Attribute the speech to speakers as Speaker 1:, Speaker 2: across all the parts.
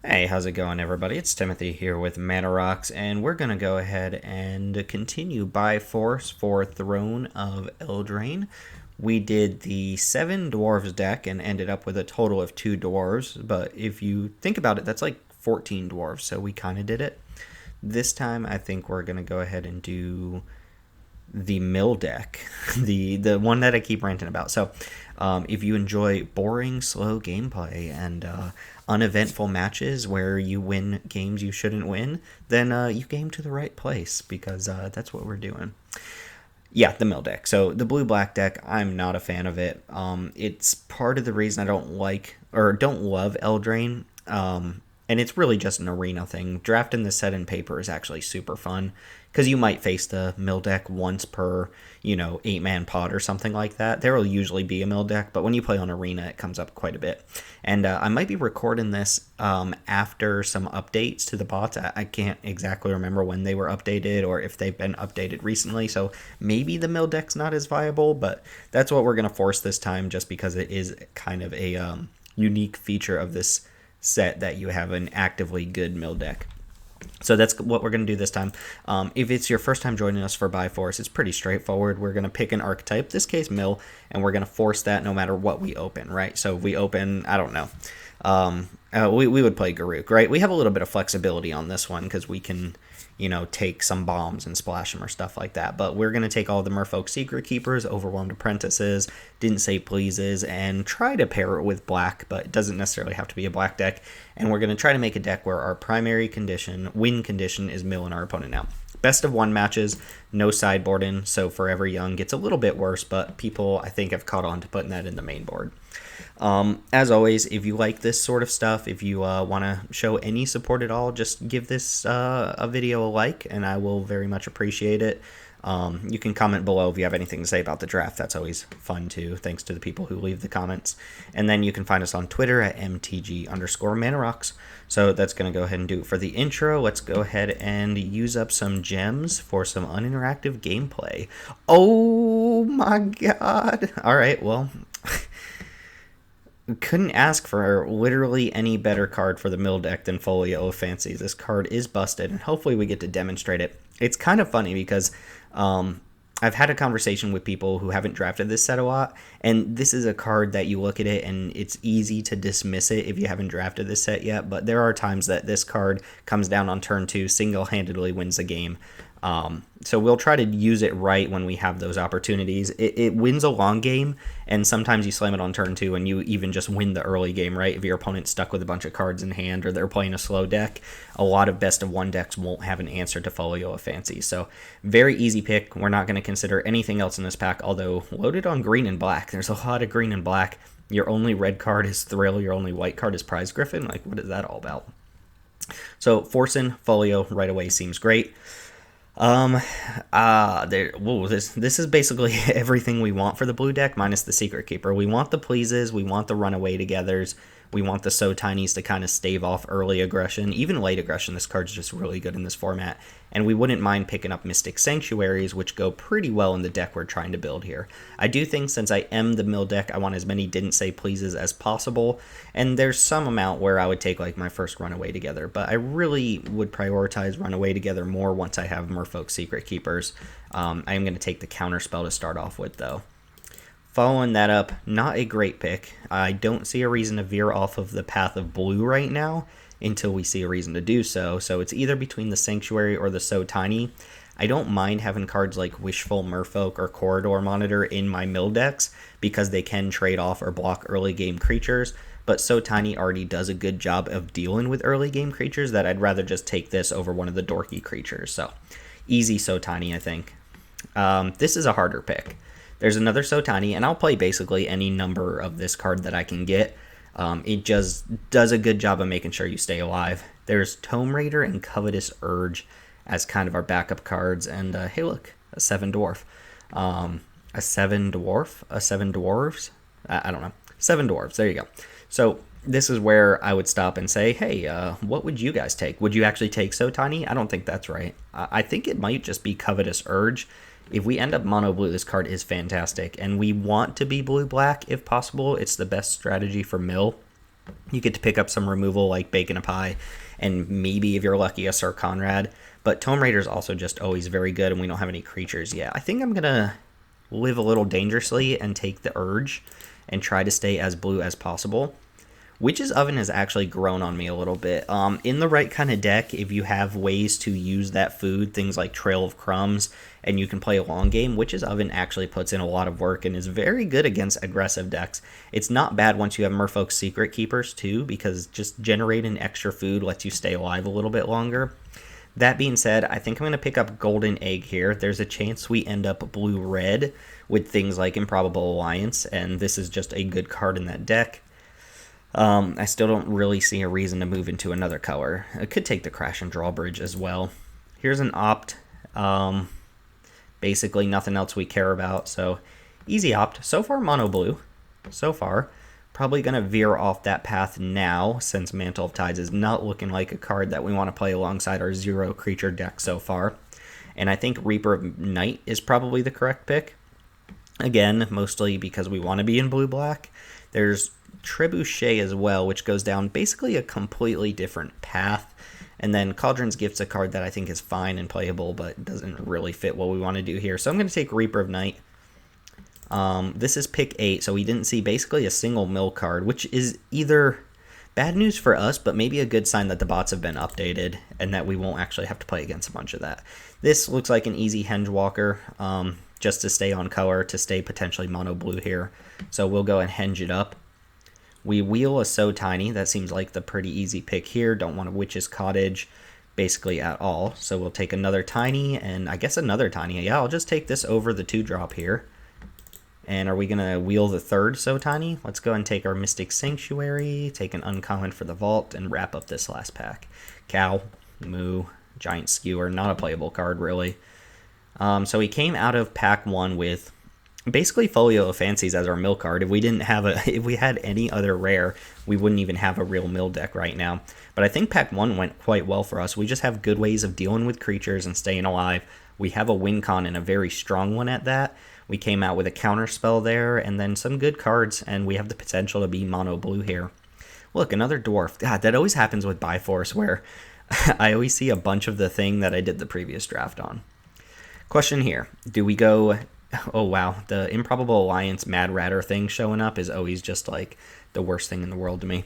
Speaker 1: Hey, how's it going, everybody? It's Timothy here with Mana Rocks, and we're gonna go ahead and continue by force for Throne of Eldraine. We did the 7 dwarves deck and ended up with a total of 2 dwarves, but if you think about it, that's like 14 dwarves, so we kind of did it. This time, I think we're gonna go ahead and do the mill deck, the one that I keep ranting about. So, if you enjoy boring, slow gameplay and uneventful matches where you win games you shouldn't win, then you came to the right place because that's what we're doing. Yeah, the mill deck. So the blue black deck, I'm not a fan of it. It's part of the reason I don't like or don't love Eldraine. And it's really just an arena thing. Drafting the set in paper is actually super fun because you might face the mill deck once per, 8-man pod or something like that. There will usually be a mill deck, but when you play on arena, it comes up quite a bit. And I might be recording this after some updates to the bots. I can't exactly remember when they were updated or if they've been updated recently, so maybe the mill deck's not as viable, but that's what we're going to force this time just because it is kind of a unique feature of this set that you have an actively good mill deck. So that's what we're going to do this time. If it's your first time joining us for Byforce, it's pretty straightforward. We're going to pick an archetype, this case mill, and we're going to force that no matter what we open, right? So if we open, I don't know, we would play Garruk, right? We have a little bit of flexibility on this one because we can, take some bombs and splash them or stuff like that. But we're going to take all the Merfolk Secret Keepers, Overwhelmed Apprentices, Didn't Say Pleases, and try to pair it with black, but it doesn't necessarily have to be a black deck. And we're going to try to make a deck where our primary condition, win condition, is milling our opponent out. Best of 1 matches, no sideboarding, so Forever Young gets a little bit worse, but people, I think, have caught on to putting that in the main board. As always, if you like this sort of stuff, if you want to show any support at all, just give this a video a like, and I will very much appreciate it. You can comment below if you have anything to say about the draft. That's always fun, too. Thanks to the people who leave the comments. And then you can find us on Twitter at MTG_ManaRocks. So that's going to go ahead and do it for the intro. Let's go ahead and use up some gems for some uninteractive gameplay. Oh, my God. All right, well... couldn't ask for literally any better card for the mill deck than Folio of Fancies. This card is busted, and hopefully we get to demonstrate it. It's kind of funny because I've had a conversation with people who haven't drafted this set a lot, and this is a card that you look at it and it's easy to dismiss it if you haven't drafted this set yet, but there are times that this card comes down on turn 2, single-handedly wins the game. So we'll try to use it right when we have those opportunities. It wins a long game, and sometimes you slam it on turn 2 and you even just win the early game, right? If your opponent's stuck with a bunch of cards in hand or they're playing a slow deck, a lot of best of 1 decks won't have an answer to Folio of Fancy. So very easy pick. We're not going to consider anything else in this pack, although loaded on green and black. There's a lot of green and black. Your only red card is Thrill. Your only white card is Prize Griffin. Like, what is that all about? So forcing Folio right away seems great. This is basically everything we want for the blue deck minus the Secret Keeper. We want the Pleases, we want the Runaway Togethers, we want the So Tinies to kind of stave off early aggression, even late aggression. This card's just really good in this format, and we wouldn't mind picking up Mystic Sanctuaries, which go pretty well in the deck we're trying to build here. I do think since I am the mill deck, I want as many Didn't Say Pleases as possible, and there's some amount where I would take like my first Runaway Together, but I really would prioritize Runaway Together more once I have Merfolk Secret Keepers. I am going to take the Counterspell to start off with, though. Following that up, not a great pick. I don't see a reason to veer off of the path of blue right now until we see a reason to do so. So it's either between the Sanctuary or the So Tiny. I don't mind having cards like Wishful Merfolk or Corridor Monitor in my mill decks because they can trade off or block early game creatures, but So Tiny already does a good job of dealing with early game creatures that I'd rather just take this over one of the dorky creatures. So easy So Tiny, I think. This is a harder pick. There's another So Tiny, and I'll play basically any number of this card that I can get. It just does a good job of making sure you stay alive. There's Tome Raider and Covetous Urge as kind of our backup cards, and hey look, a 7 dwarf. A 7 dwarf? A 7 dwarves? I don't know. 7 dwarves, there you go. So this is where I would stop and say, hey, what would you guys take? Would you actually take So Tiny? I don't think that's right. I think it might just be Covetous Urge. If we end up mono blue, this card is fantastic, and we want to be blue black if possible. It's the best strategy for mill. You get to pick up some removal like Bacon a Pie, and maybe if you're lucky a Sir Conrad. But Tome Raider is also just always very good, and we don't have any creatures yet. I think I'm going to live a little dangerously and take the Urge and try to stay as blue as possible. Witch's Oven has actually grown on me a little bit. In the right kind of deck, if you have ways to use that food, things like Trail of Crumbs, and you can play a long game, Witch's Oven actually puts in a lot of work and is very good against aggressive decks. It's not bad once you have Merfolk's Secret Keepers too, because just generating extra food lets you stay alive a little bit longer. That being said, I think I'm going to pick up Golden Egg here. There's a chance we end up blue-red with things like Improbable Alliance, and this is just a good card in that deck. I still don't really see a reason to move into another color. I could take the Crash and Drawbridge as well. Here's an opt. Basically nothing else we care about, so easy opt. So far, mono blue. So far. Probably going to veer off that path now, since Mantle of Tides is not looking like a card that we want to play alongside our 0 creature deck so far. And I think Reaper of Night is probably the correct pick. Again, mostly because we want to be in blue-black. There's Trebuchet as well, which goes down basically a completely different path. And then Cauldron's Gift's a card that I think is fine and playable, but doesn't really fit what we want to do here. So I'm going to take Reaper of Night. This is pick 8, so we didn't see basically a single mill card, which is either bad news for us, but maybe a good sign that the bots have been updated and that we won't actually have to play against a bunch of that. This looks like an easy Henge Walker, just to stay on color, to stay potentially mono blue here. So we'll go and Henge it up. We wheel a So Tiny. That seems like the pretty easy pick here. Don't want a Witch's Cottage basically at all. So we'll take another Tiny and I guess another Tiny. Yeah, I'll just take this over the 2-drop here. And are we going to wheel the third So Tiny? Let's go and take our Mystic Sanctuary, take an uncommon for the Vault, and wrap up this last pack. Cow, Moo, Giant Skewer, not a playable card really. So we came out of pack 1 with basically Folio of Fancies as our mill card. If we had any other rare, we wouldn't even have a real mill deck right now. But I think pack 1 went quite well for us. We just have good ways of dealing with creatures and staying alive. We have a win con and a very strong one at that. We came out with a counter spell there and then some good cards, and we have the potential to be mono blue here. Look, another dwarf. God, that always happens with Bifrost where I always see a bunch of the thing that I did the previous draft on. Question here. Do we go... Oh, wow. The Improbable Alliance Mad Ratter thing showing up is always just like the worst thing in the world to me.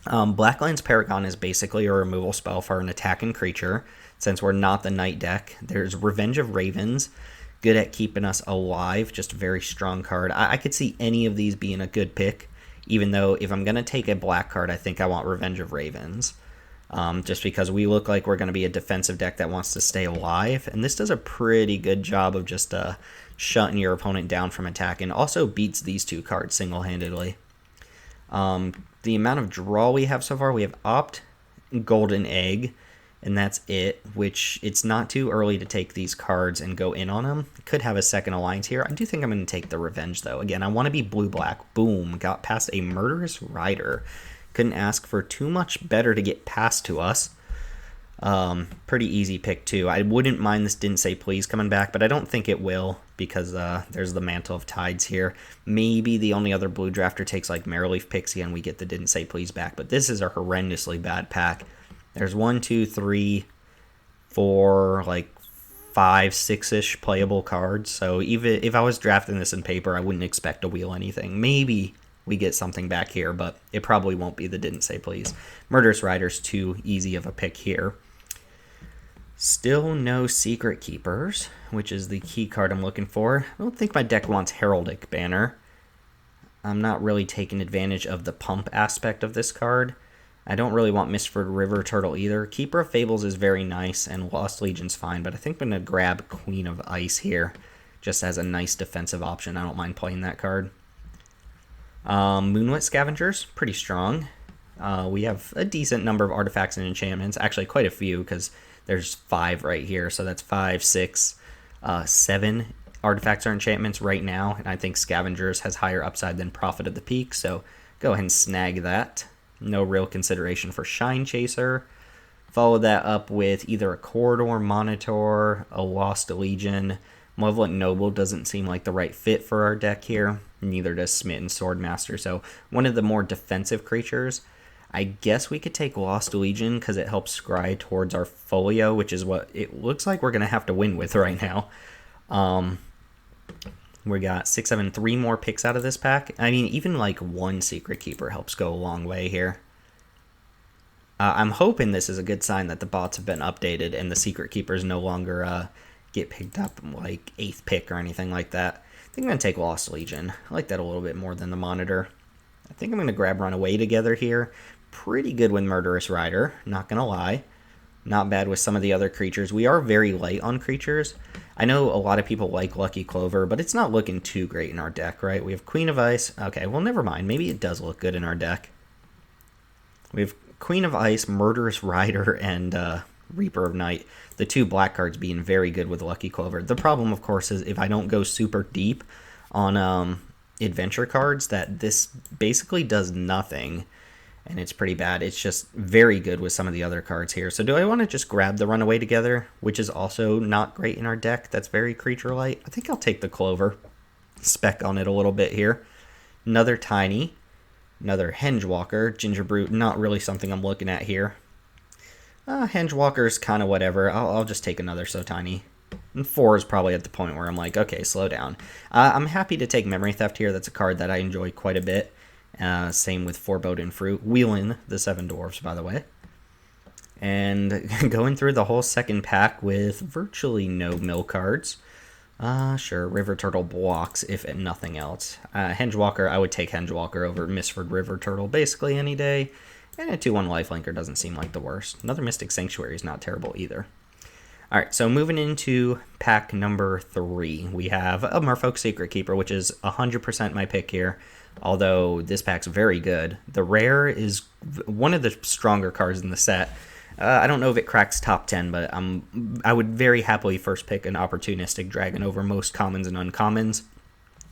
Speaker 1: Blacklands Paragon is basically a removal spell for an attacking creature. Since we're not the Knight deck, there's Revenge of Ravens. Good at keeping us alive. Just a very strong card. I could see any of these being a good pick. Even though if I'm going to take a black card, I think I want Revenge of Ravens. Just because we look like we're going to be a defensive deck that wants to stay alive. And this does a pretty good job of just shutting your opponent down from attack. And also beats these two cards single-handedly. The amount of draw we have so far, we have Opt, Golden Egg, and that's it, which it's not too early to take these cards and go in on them. Could have a second alliance here. I do think I'm going to take the Revenge, though. Again, I want to be blue-black. Boom. Got past a Murderous Rider. Couldn't ask for too much better to get past to us. Pretty easy pick, too. I wouldn't mind this Didn't Say Please coming back, but I don't think it will because there's the Mantle of Tides here. Maybe the only other blue drafter takes like Marrowleaf Pixie and we get the Didn't Say Please back, but this is a horrendously bad pack. There's 1, 2, 3, 4, like 5, 6-ish playable cards. So even if I was drafting this in paper, I wouldn't expect to wheel anything. Maybe we get something back here, but it probably won't be the Didn't Say Please. Murderous Rider's too easy of a pick here. Still no Secret Keepers, which is the key card I'm looking for. I don't think my deck wants Heraldic Banner. I'm not really taking advantage of the pump aspect of this card. I don't really want Mistford River Turtle either. Keeper of Fables is very nice, and Lost Legion's fine, but I think I'm going to grab Queen of Ice here, just as a nice defensive option. I don't mind playing that card. Moonlit Scavengers, pretty strong. We have a decent number of artifacts and enchantments, actually quite a few, because there's 5 right here, so that's 5, 6, 7 artifacts or enchantments right now, and I think Scavengers has higher upside than Prophet of the Peak, so go ahead and snag that. No real consideration for Shine Chaser. Follow that up with either a Corridor Monitor, a Lost Legion, Malevolent Noble doesn't seem like the right fit for our deck here. Neither does Smitten Swordmaster. So one of the more defensive creatures. I guess we could take Lost Legion because it helps scry towards our folio, which is what it looks like we're going to have to win with right now. We got 6, 7, 3 more picks out of this pack. I mean, even like one Secret Keeper helps go a long way here. I'm hoping this is a good sign that the bots have been updated and the Secret Keepers no longer get picked up like 8th pick or anything like that. I think I'm going to take Lost Legion. I like that a little bit more than the Monitor. I think I'm going to grab Runaway Together here. Pretty good with Murderous Rider, not going to lie. Not bad with some of the other creatures. We are very light on creatures. I know a lot of people like Lucky Clover, but it's not looking too great in our deck, right? We have Queen of Ice. Okay, well, never mind. Maybe it does look good in our deck. We have Queen of Ice, Murderous Rider, and Reaper of Night. The 2 black cards being very good with Lucky Clover. The problem, of course, is if I don't go super deep on adventure cards, that this basically does nothing. And it's pretty bad. It's just very good with some of the other cards here. So do I want to just grab the Runaway Together, which is also not great in our deck? That's very creature light. I think I'll take the Clover. Spec on it a little bit here. Another Tiny. Another Hengewalker. Gingerbrute, not really something I'm looking at here. Hengewalker's kind of whatever. I'll just take another So Tiny. And 4 is probably at the point where I'm like, okay, slow down. I'm happy to take Memory Theft here. That's a card that I enjoy quite a bit. Same with Foreboding Fruit. Wheeling the 7 Dwarves, by the way. And going through the whole second pack with virtually no mill cards. Sure, River Turtle blocks, if nothing else. Hengewalker, I would take Hengewalker over Misford River Turtle basically any day. And a 2-1 Lifelinker doesn't seem like the worst. Another Mystic Sanctuary is not terrible either. Alright, so moving into pack number 3. We have a Merfolk Secret Keeper, which is 100% my pick here. Although this pack's very good. The rare is one of the stronger cards in the set. I don't know if it cracks top 10, but I would very happily first pick an opportunistic dragon over most commons and uncommons.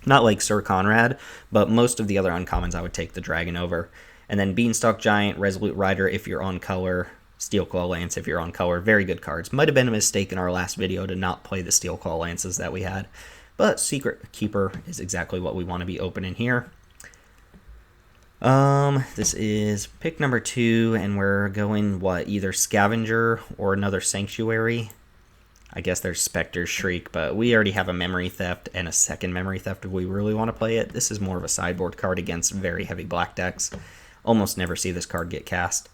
Speaker 1: Not like Sir Conrad, but most of the other uncommons I would take the dragon over. And then Beanstalk Giant, Resolute Rider if you're on color, Steelclaw Lance if you're on color. Very good cards. Might have been a mistake in our last video to not play the Steelclaw Lances that we had. But Secret Keeper is exactly what we want to be opening here. This is pick number 2, and we're going, either Scavenger or another Sanctuary. I guess there's Specter's Shriek, but we already have a Memory Theft and a second Memory Theft if we really want to play it. This is more of a sideboard card against very heavy black decks. Almost never see this card get cast.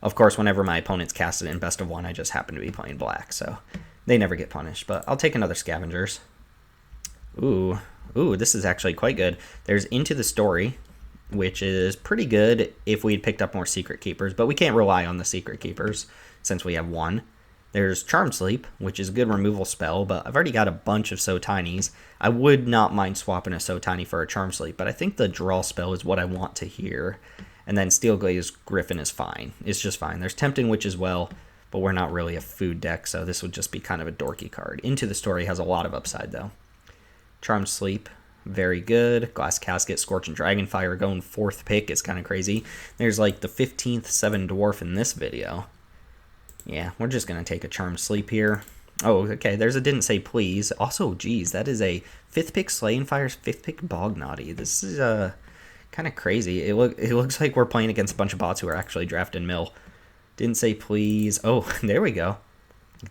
Speaker 1: Of course, whenever my opponents cast it in best of 1, I just happen to be playing black, so they never get punished. But I'll take another Scavengers. Ooh, this is actually quite good. There's Into the Story, which is pretty good if we had picked up more Secret Keepers, but we can't rely on the Secret Keepers since we have 1. There's Charm Sleep, which is a good removal spell, but I've already got a bunch of So Tinies. I would not mind swapping a So Tiny for a Charm Sleep, but I think the draw spell is what I want to hear. And then Steelglaze Griffin is fine. It's just fine. There's Tempting Witch as well, but we're not really a food deck, so this would just be kind of a dorky card. Into the Story has a lot of upside, though. Charm Sleep, very good. Glass Casket, Scorching Dragonfire going 4th pick is kind of crazy. There's like the 15th 7 Dwarf in this video. Yeah, we're just going to take a Charm Sleep here. Oh, okay, there's a Didn't Say Please. Also, geez, that is a 5th pick Slaying Fire's 5th pick Bognaughty. This is kind of crazy. It looks like we're playing against a bunch of bots who are actually drafting mill. Didn't Say Please. Oh, there we go.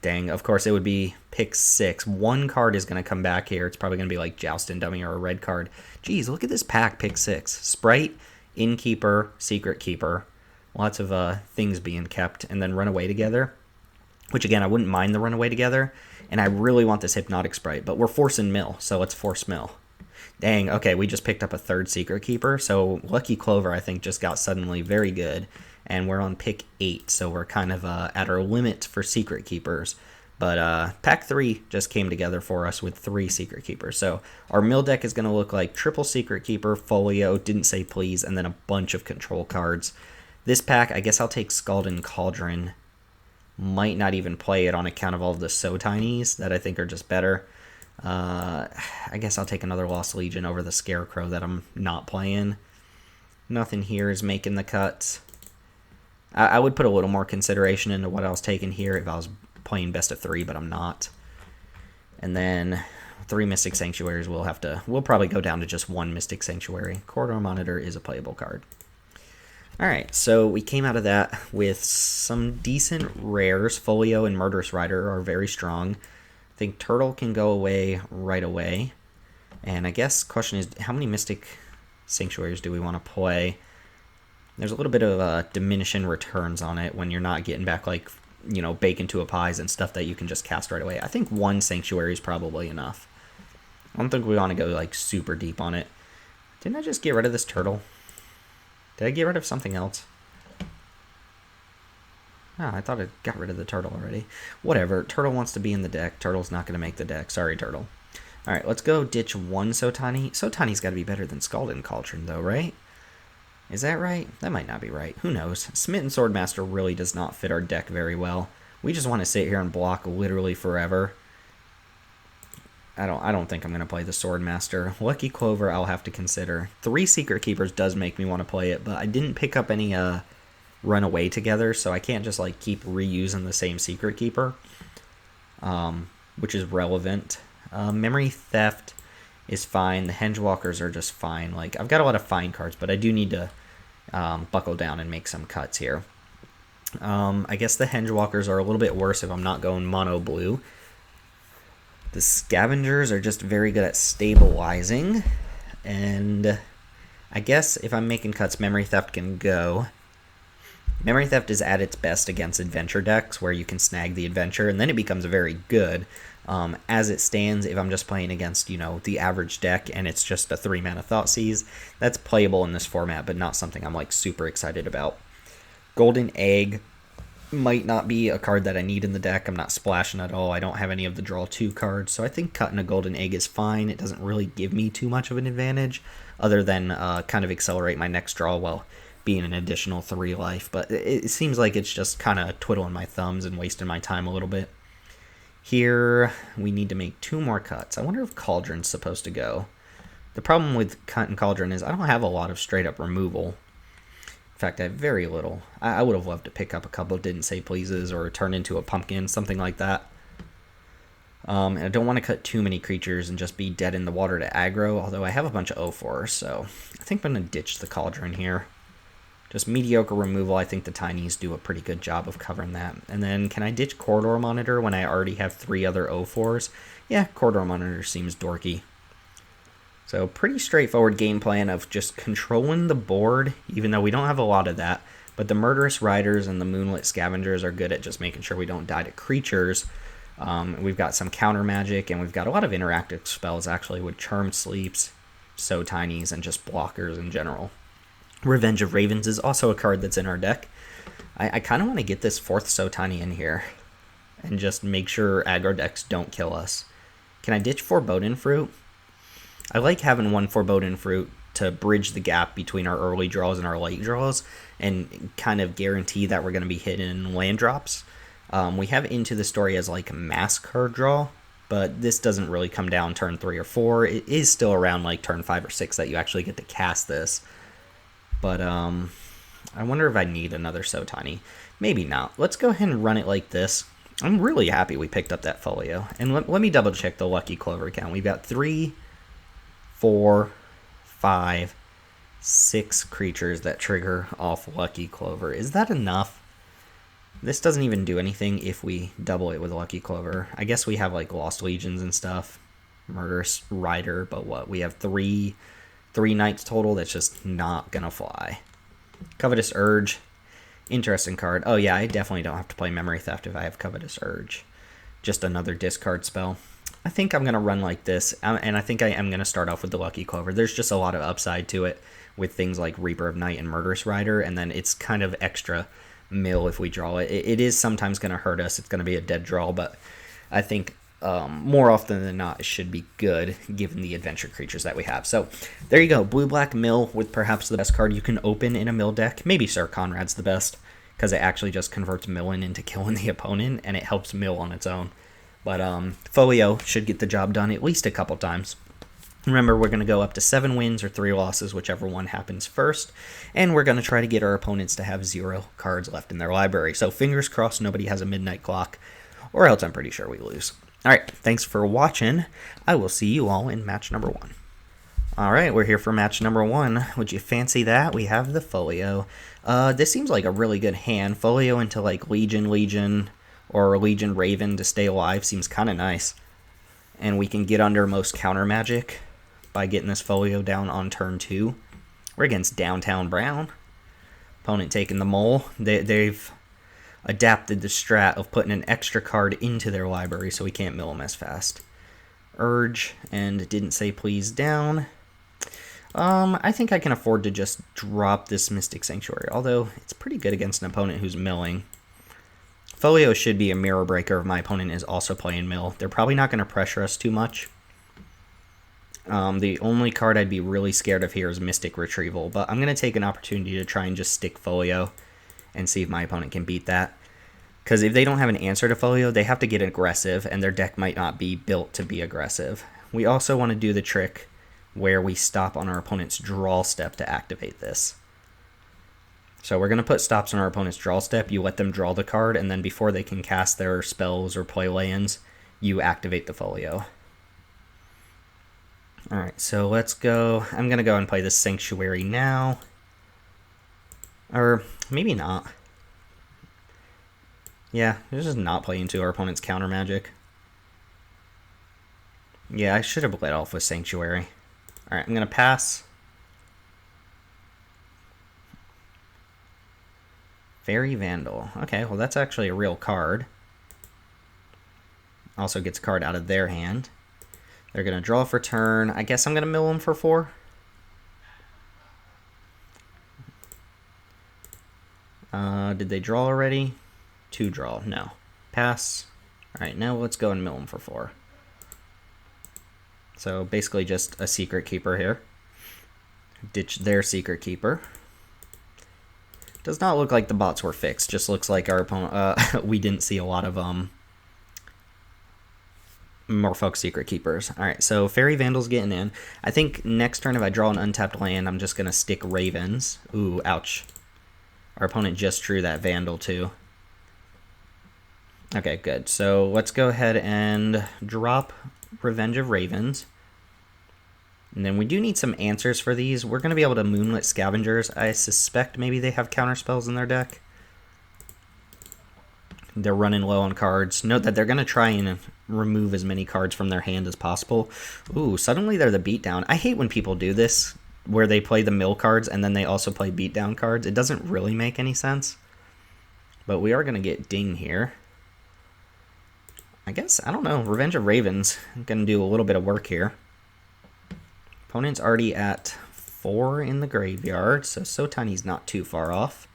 Speaker 1: Dang, of course it would be pick 6. 1 card is going to come back here. It's probably going to be like Joustin' Dummy or a red card. Geez, look at this pack, pick 6. Sprite, Innkeeper, Secret Keeper. Lots of things being kept. And then Runaway Together, which again, I wouldn't mind the Runaway Together. And I really want this Hypnotic Sprite, but we're forcing mill, so let's force mill. Dang, okay, we just picked up a 3rd Secret Keeper. So Lucky Clover, I think, just got suddenly very good. And we're on pick 8, so we're kind of at our limit for Secret Keepers. But pack 3 just came together for us with 3 Secret Keepers. So our mill deck is going to look like triple Secret Keeper, Folio, Didn't Say Please, and then a bunch of control cards. This pack, I guess I'll take Scalding Cauldron. Might not even play it on account of all of the So Tinies that I think are just better. I guess I'll take another Lost Legion over the Scarecrow that I'm not playing. Nothing here is making the cuts. I would put a little more consideration into what I was taking here if I was playing best of 3, but I'm not. And then 3 Mystic Sanctuaries, we'll probably go down to just 1 Mystic Sanctuary. Corridor Monitor is a playable card. Alright, so we came out of that with some decent rares. Folio and Murderous Rider are very strong. I think Turtle can go away right away. And I guess the question is, how many Mystic Sanctuaries do we want to play? There's a little bit of diminishing returns on it when you're not getting back, like, you know, Bacon to a Pies and stuff that you can just cast right away. I think 1 Sanctuary is probably enough. I don't think we want to go, like, super deep on it. Didn't I just get rid of this Turtle? Did I get rid of something else? Oh, I thought I got rid of the Turtle already. Whatever. Turtle wants to be in the deck. Turtle's not going to make the deck. Sorry, Turtle. Alright, let's go ditch 1 Sotani. Sotani's got to be better than Scalded Cauldron, though, right? Is that right? That might not be right. Who knows? Smitten Swordmaster really does not fit our deck very well. We just want to sit here and block literally forever. I don't think I'm going to play the Swordmaster. Lucky Clover I'll have to consider. 3 Secret Keepers does make me want to play it, but I didn't pick up any run away together, so I can't just like keep reusing the same Secret Keeper, which is relevant. Memory Theft is fine. The Hengewalkers are just fine. Like, I've got a lot of fine cards, but I do need to buckle down and make some cuts here. I guess the Hengewalkers are a little bit worse if I'm not going mono blue. The Scavengers are just very good at stabilizing, and I guess if I'm making cuts, Memory Theft can go. Memory Theft is at its best against adventure decks, where you can snag the adventure, and then it becomes very good. As it stands, if I'm just playing against, you know, the average deck, and it's just a 3-mana Thoughtseize, that's playable in this format, but not something I'm, like, super excited about. Golden Egg might not be a card that I need in the deck. I'm not splashing at all. I don't have any of the draw 2 cards, so I think cutting a Golden Egg is fine. It doesn't really give me too much of an advantage, other than kind of accelerate my next draw while being an additional 3 life, but it seems like it's just kind of twiddling my thumbs and wasting my time a little bit. Here, we need to make 2 more cuts. I wonder if Cauldron's supposed to go. The problem with Cut and Cauldron is I don't have a lot of straight-up removal. In fact, I have very little. I would have loved to pick up a couple Didn't Say Pleases or turn into a pumpkin, something like that. And I don't want to cut too many creatures and just be dead in the water to aggro, although I have a bunch of 0-4s, so I think I'm going to ditch the Cauldron here. Just mediocre removal. I think the Tinies do a pretty good job of covering that. And then, can I ditch Corridor Monitor when I already have 3 other 0-4s? Yeah, Corridor Monitor seems dorky. So, pretty straightforward game plan of just controlling the board, even though we don't have a lot of that. But the Murderous Riders and the Moonlit Scavengers are good at just making sure we don't die to creatures. We've got some counter magic, and we've got a lot of interactive spells, actually, with Charmed Sleeps, Tinies, and just blockers in general. Revenge of Ravens is also a card that's in our deck. I kind of want to get this 4th Tiny in here and just make sure aggro decks don't kill us. Can I ditch Foreboding Fruit? I like having 1 Foreboding Fruit to bridge the gap between our early draws and our late draws and kind of guarantee that we're going to be hitting land drops. We have Into the Story as like a mass card draw, but this doesn't really come down turn 3 or 4. It is still around like turn 5 or 6 that you actually get to cast this. But I wonder if I need another Tiny. Maybe not. Let's go ahead and run it like this. I'm really happy we picked up that Folio. And let me double check the Lucky Clover count. We've got 3, 4, 5, 6 creatures that trigger off Lucky Clover. Is that enough? This doesn't even do anything if we double it with Lucky Clover. I guess we have like Lost Legions and stuff. Murderous Rider, but what? We have 3 Knights total. That's just not gonna fly. Covetous Urge. Interesting card. Oh yeah, I definitely don't have to play Memory Theft if I have Covetous Urge. Just another discard spell. I think I'm going to run like this, and I think I am going to start off with the Lucky Clover. There's just a lot of upside to it with things like Reaper of Night and Murderous Rider, and then it's kind of extra mill if we draw it. It is sometimes going to hurt us. It's going to be a dead draw, but I think more often than not, it should be good given the adventure creatures that we have. So there you go. Blue-black mill with perhaps the best card you can open in a mill deck. Maybe Sir Conrad's the best because it actually just converts milling into killing the opponent, and it helps mill on its own. But Folio should get the job done at least a couple times. Remember, we're going to go up to 7 wins or 3 losses, whichever one happens first. And we're going to try to get our opponents to have 0 cards left in their library. So fingers crossed nobody has a midnight clock, or else I'm pretty sure we lose. Alright, thanks for watching. I will see you all in match number 1. Alright, we're here for match number 1. Would you fancy that? We have the Folio. This seems like a really good hand. Folio into like Legion, or Legion Raven to stay alive seems kind of nice. And we can get under most counter magic by getting this Folio down on turn 2. We're against Downtown Brown. Opponent taking the mole. They've adapted the strat of putting an extra card into their library so we can't mill them as fast. Urge and didn't say please down. I think I can afford to just drop this Mystic Sanctuary, although it's pretty good against an opponent who's milling. Folio should be a mirror breaker if my opponent is also playing mill. They're probably not going to pressure us too much. The only card I'd be really scared of here is Mystic Retrieval, but I'm going to take an opportunity to try and just stick Folio and see if my opponent can beat that. Because if they don't have an answer to Folio, they have to get aggressive, and their deck might not be built to be aggressive. We also want to do the trick where we stop on our opponent's draw step to activate this. So we're going to put stops on our opponent's draw step. You let them draw the card, and then before they can cast their spells or play lands, you activate the Folio. Alright, so let's go. I'm going to go and play this Sanctuary now. Or maybe not. Yeah, let's just not play into our opponent's counter magic. Yeah, I should have let off with Sanctuary. Alright, I'm going to pass. Fairy Vandal. Okay, well that's actually a real card. Also gets a card out of their hand. They're going to draw for turn. I guess I'm going to mill them for 4. Did they draw already? 2 draw. No. Pass. Alright, now let's go and mill them for 4. So basically just a Secret Keeper here. Ditch their Secret Keeper. Does not look like the bots were fixed. Just looks like our opponent, we didn't see a lot of Merfolk Secret Keepers. Alright, so Fairy Vandal's getting in. I think next turn if I draw an untapped land, I'm just going to stick Ravens. Ooh, ouch. Our opponent just drew that Vandal too. Okay, good. So let's go ahead and drop Revenge of Ravens. And then we do need some answers for these. We're going to be able to Moonlit Scavengers. I suspect maybe they have counter spells in their deck. They're running low on cards. Note that they're going to try and remove as many cards from their hand as possible. Ooh, suddenly they're the beatdown. I hate when people do this, where they play the mill cards and then they also play beatdown cards. It doesn't really make any sense. But we are going to get ding here. I guess, I don't know, Revenge of Ravens. I'm going to do a little bit of work here. Opponent's already at 4 in the graveyard, so Tiny's not too far off.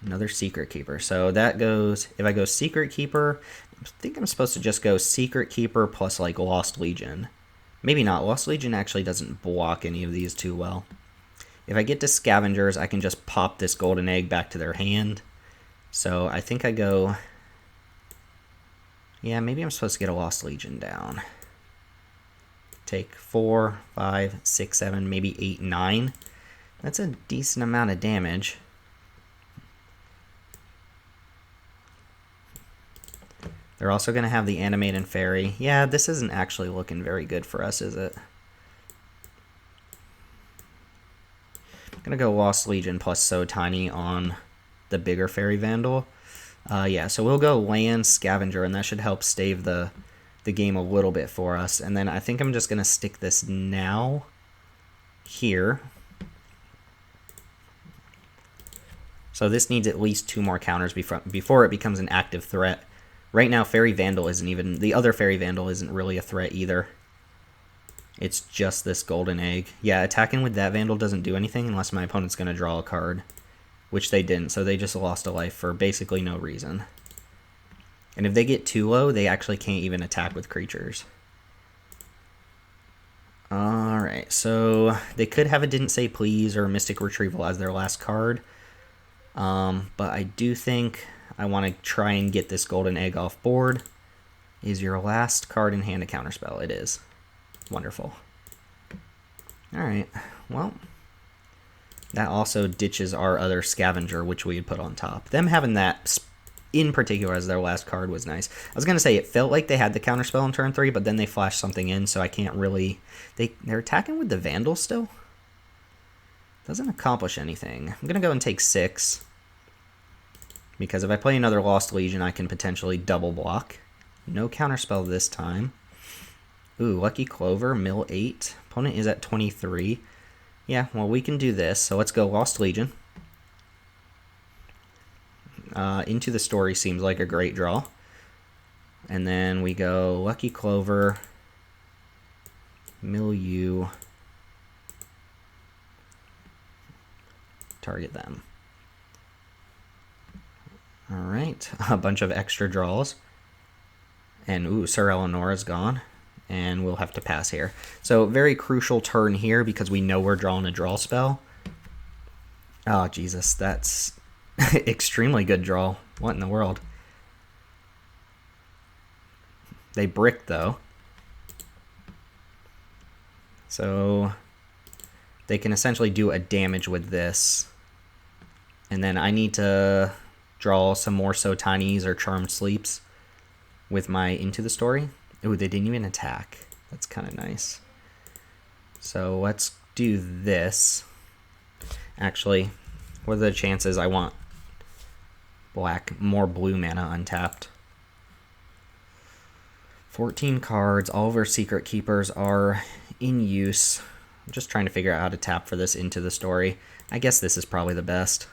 Speaker 1: Another Secret Keeper. So that goes, if I go Secret Keeper, I think I'm supposed to just go Secret Keeper plus like Lost Legion. Maybe not. Lost Legion actually doesn't block any of these too well. If I get to Scavengers, I can just pop this Golden Egg back to their hand. So I think I go... Yeah, maybe I'm supposed to get a Lost Legion down. Take 4, 5, 6, 7, maybe 8, 9. That's a decent amount of damage. They're also going to have the Animated Fairy. Yeah, this isn't actually looking very good for us, is it? I'm going to go Lost Legion plus So Tiny on the bigger Fairy Vandal. Yeah, so we'll go Land Scavenger, and that should help stave the game a little bit for us. And then I think I'm just going to stick this now here. So this needs at least 2 more counters before it becomes an active threat. Right now, Fairy Vandal isn't even... The other Fairy Vandal isn't really a threat either. It's just this Golden Egg. Yeah, attacking with that Vandal doesn't do anything unless my opponent's going to draw a card. Which they didn't, so they just lost a life for basically no reason. And if they get too low, they actually can't even attack with creatures. Alright, so they could have a Didn't Say Please or Mystic Retrieval as their last card. But I do think I want to try and get this Golden Egg off board. Is your last card in hand a counterspell? It is. Wonderful. Alright, well... That also ditches our other Scavenger, which we had put on top. Them having that in particular as their last card was nice. I was going to say it felt like they had the counterspell on turn 3, but then they flashed something in, so I can't really... They're attacking with the Vandal still? Doesn't accomplish anything. I'm going to go and take 6. Because if I play another Lost Legion, I can potentially double block. No counterspell this time. Ooh, Lucky Clover, mill 8. Opponent is at 23. Yeah, well, we can do this. So let's go Lost Legion. Into the Story seems like a great draw. And then we go Lucky Clover, mill you, target them. Alright, a bunch of extra draws. And ooh, Sir Eleonora's gone. And we'll have to pass here. So very crucial turn here because we know we're drawing a draw spell. Oh, Jesus, that's extremely good draw. What in the world? They bricked, though. So they can essentially do a damage with this. And then I need to draw some more So Tinies or Charmed Sleeps with my Into the Story. Ooh, they didn't even attack. That's kind of nice. So let's do this. Actually, what are the chances I want more blue mana untapped? 14 cards. All of our Secret Keepers are in use. I'm just trying to figure out how to tap for this Into the Story. I guess this is probably the best.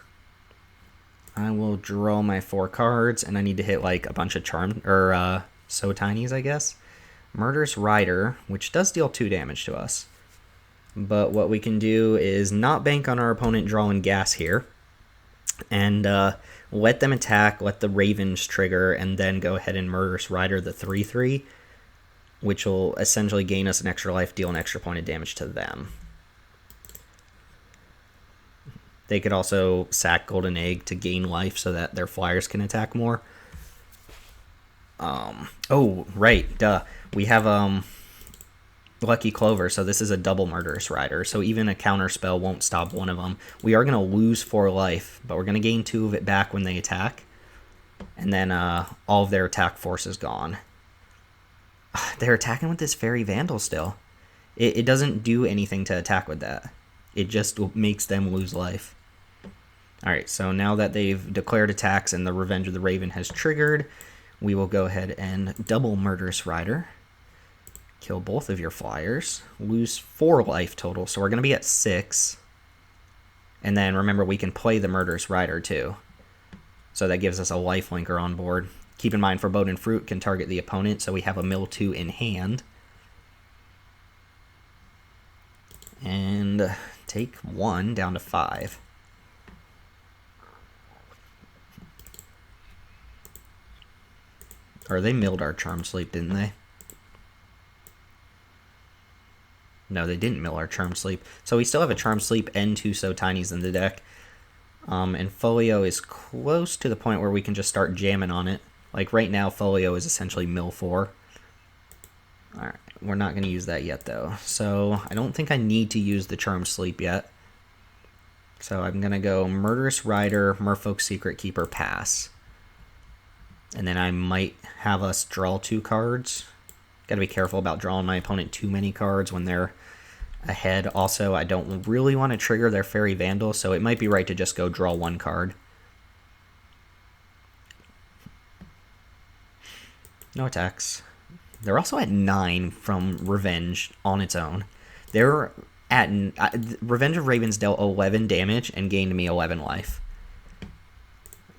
Speaker 1: I will draw my 4 cards, and I need to hit like a bunch of Charmed or So Tinies, I guess. Murderous Rider, which does deal 2 damage to us. But what we can do is not bank on our opponent drawing gas here. And let them attack, let the Ravens trigger, and then go ahead and Murderous Rider the 3/3, which will essentially gain us an extra life, deal an extra point of damage to them. They could also sack Golden Egg to gain life so that their flyers can attack more. Oh, right, duh. We have Lucky Clover, so this is a double Murderous Rider, so even a counter spell won't stop one of them. We are going to lose 4 life, but we're going to gain 2 of it back when they attack. And then all of their attack force is gone. They're attacking with this Fairy Vandal still. It doesn't do anything to attack with that. It just makes them lose life. Alright, so now that they've declared attacks and the Revenge of the Raven has triggered, we will go ahead and double Murderous Rider. Kill both of your flyers. Lose 4 life total, so we're going to be at 6. And then remember, we can play the Murderous Rider too. So that gives us a life linker on board. Keep in mind, Forbidden Fruit can target the opponent, so we have a mill 2 in hand. And take 1 down to 5. Or they milled our Charmed Sleep, didn't they? No, they didn't mill our Charmed Sleep. So we still have a Charmed Sleep and 2 So Tinies in the deck. And Folio is close to the point where we can just start jamming on it. Like right now, Folio is essentially mill 4. Alright, we're not going to use that yet though. So I don't think I need to use the Charmed Sleep yet. So I'm going to go Murderous Rider, Merfolk Secret Keeper, pass. And then I might have us draw 2 cards. Gotta be careful about drawing my opponent too many cards when they're ahead. Also, I don't really want to trigger their Fairy Vandal, so it might be right to just go draw 1 card. No attacks. They're also at 9 from Revenge on its own. They're at... Revenge of Ravens dealt 11 damage and gained me 11 life.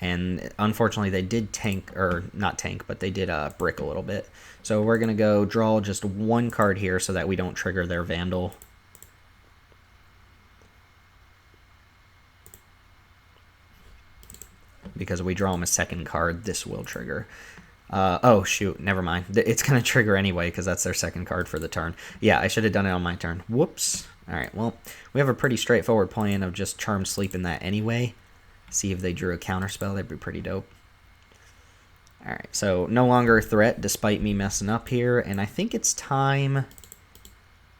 Speaker 1: And unfortunately, they did tank, or not tank, but they did brick a little bit. So we're going to go draw just 1 card here so that we don't trigger their Vandal. Because if we draw them a second card, this will trigger. Oh, shoot, never mind. It's going to trigger anyway because that's their second card for the turn. Yeah, I should have done it on my turn. Whoops. All right, well, we have a pretty straightforward plan of just Charmed Sleep in that anyway. See if they drew a counterspell. That'd be pretty dope. Alright, so no longer a threat despite me messing up here. And I think it's time...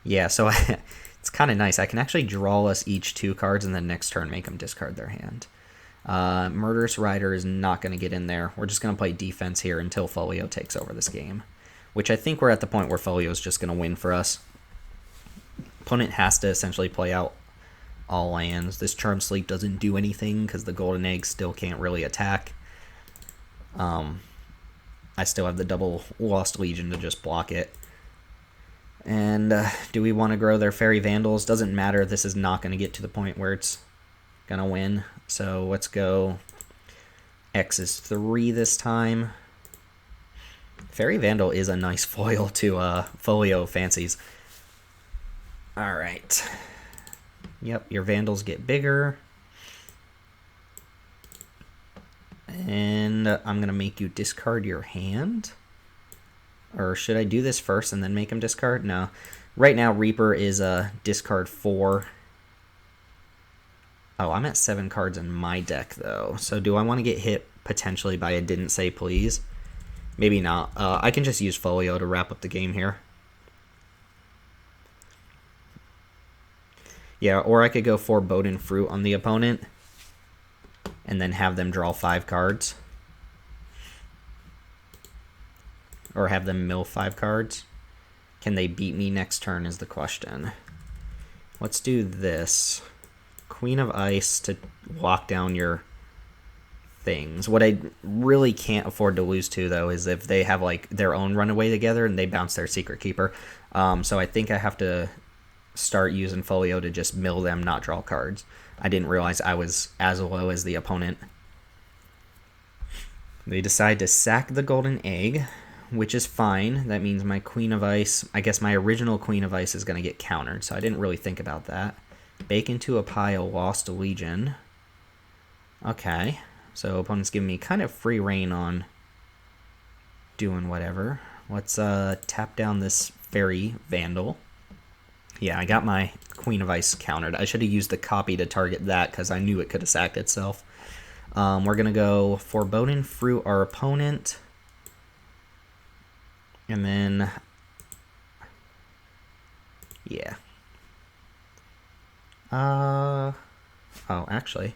Speaker 1: Yeah, so it's kind of nice. I can actually draw us each 2 cards and then next turn make them discard their hand. Murderous Rider is not going to get in there. We're just going to play defense here until Folio takes over this game, which I think we're at the point where Folio is just going to win for us. Opponent has to essentially play out all lands. This Charmed Sleep doesn't do anything because the Golden Egg still can't really attack. I still have the double Lost Legion to just block it. And do we want to grow their Fairy Vandals? Doesn't matter. This is not going to get to the point where it's going to win. So let's go X is 3 this time. Fairy Vandal is a nice foil to Folio Fancies. Alright. Yep, your Vandals get bigger. And I'm going to make you discard your hand. Or should I do this first and then make him discard? No. Right now, Reaper is a discard 4. Oh, I'm at 7 cards in my deck, though. So do I want to get hit potentially by a Didn't Say Please? Maybe not. I can just use Folio to wrap up the game here. Yeah, or I could go Foreboding Fruit on the opponent and then have them draw 5 cards. Or have them mill 5 cards. Can they beat me next turn is the question. Let's do this. Queen of Ice to lock down your things. What I really can't afford to lose to, though, is if they have like their own runaway together and they bounce their Secret Keeper. So I think I have to start using Folio to just mill them, not draw cards. I didn't realize I was as low as the opponent. They decide to sack the Golden Egg, which is fine. That means my Queen of Ice, I guess my original Queen of Ice is going to get countered, so I didn't really think about that. Bake into a pile, Lost Legion. Okay, so opponent's giving me kind of free reign on doing whatever. Let's tap down this Fairy Vandal. Yeah, I got my Queen of Ice countered. I should have used the copy to target that because I knew it could have sacked itself. We're going to go Foreboding Fruit our opponent. And then, yeah. Oh, actually,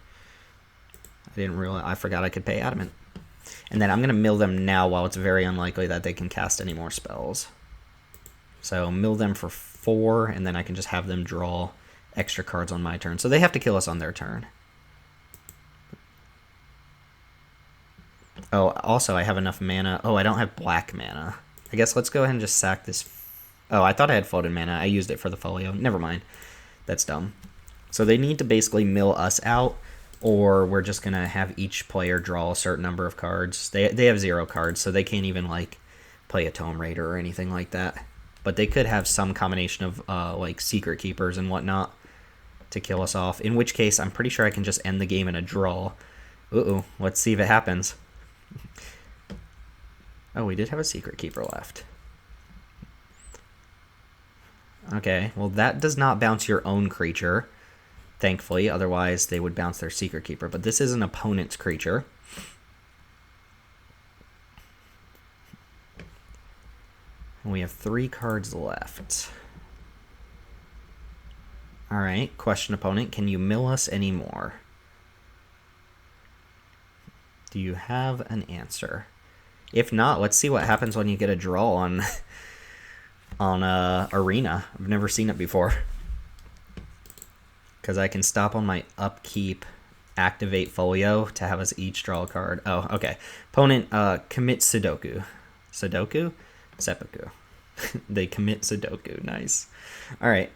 Speaker 1: I didn't realize, I forgot I could pay Adamant. And then I'm going to mill them now while it's very unlikely that they can cast any more spells. So mill them for 4, and then I can just have them draw extra cards on my turn. So they have to kill us on their turn. Oh, also I have enough mana. Oh, I don't have black mana. I guess let's go ahead and just sack this. Oh, I thought I had floated mana. I used it for the Folio. Never mind. That's dumb. So they need to basically mill us out, or we're just going to have each player draw a certain number of cards. They have 0 cards, so they can't even like play a Tome Raider or anything like that. But they could have some combination of like Secret Keepers and whatnot to kill us off. In which case, I'm pretty sure I can just end the game in a draw. Uh-oh. Let's see if it happens. Oh, we did have a Secret Keeper left. Okay, well that does not bounce your own creature, thankfully. Otherwise, they would bounce their Secret Keeper. But this is an opponent's creature. And we have 3 cards left. Alright, question opponent, can you mill us anymore? Do you have an answer? If not, let's see what happens when you get a draw on Arena. I've never seen it before. Because I can stop on my upkeep, activate Folio to have us each draw a card. Oh, okay. Opponent commit Sudoku. Sudoku? Seppuku. They commit Sudoku. Nice. Alright.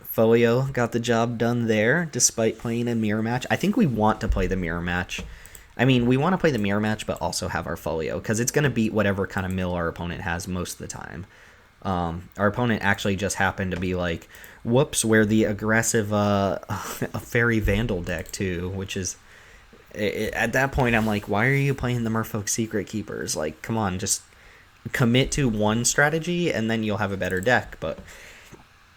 Speaker 1: Folio got the job done there, despite playing a mirror match. I think we want to play the mirror match. I mean, we want to play the mirror match, but also have our Folio, because it's going to beat whatever kind of mill our opponent has most of the time. Our opponent actually just happened to be like, whoops, we're the aggressive a Fairy Vandal deck, too, which is... At that point, I'm like, why are you playing the Merfolk Secret Keepers? Like, come on, just commit to one strategy, and then you'll have a better deck, but...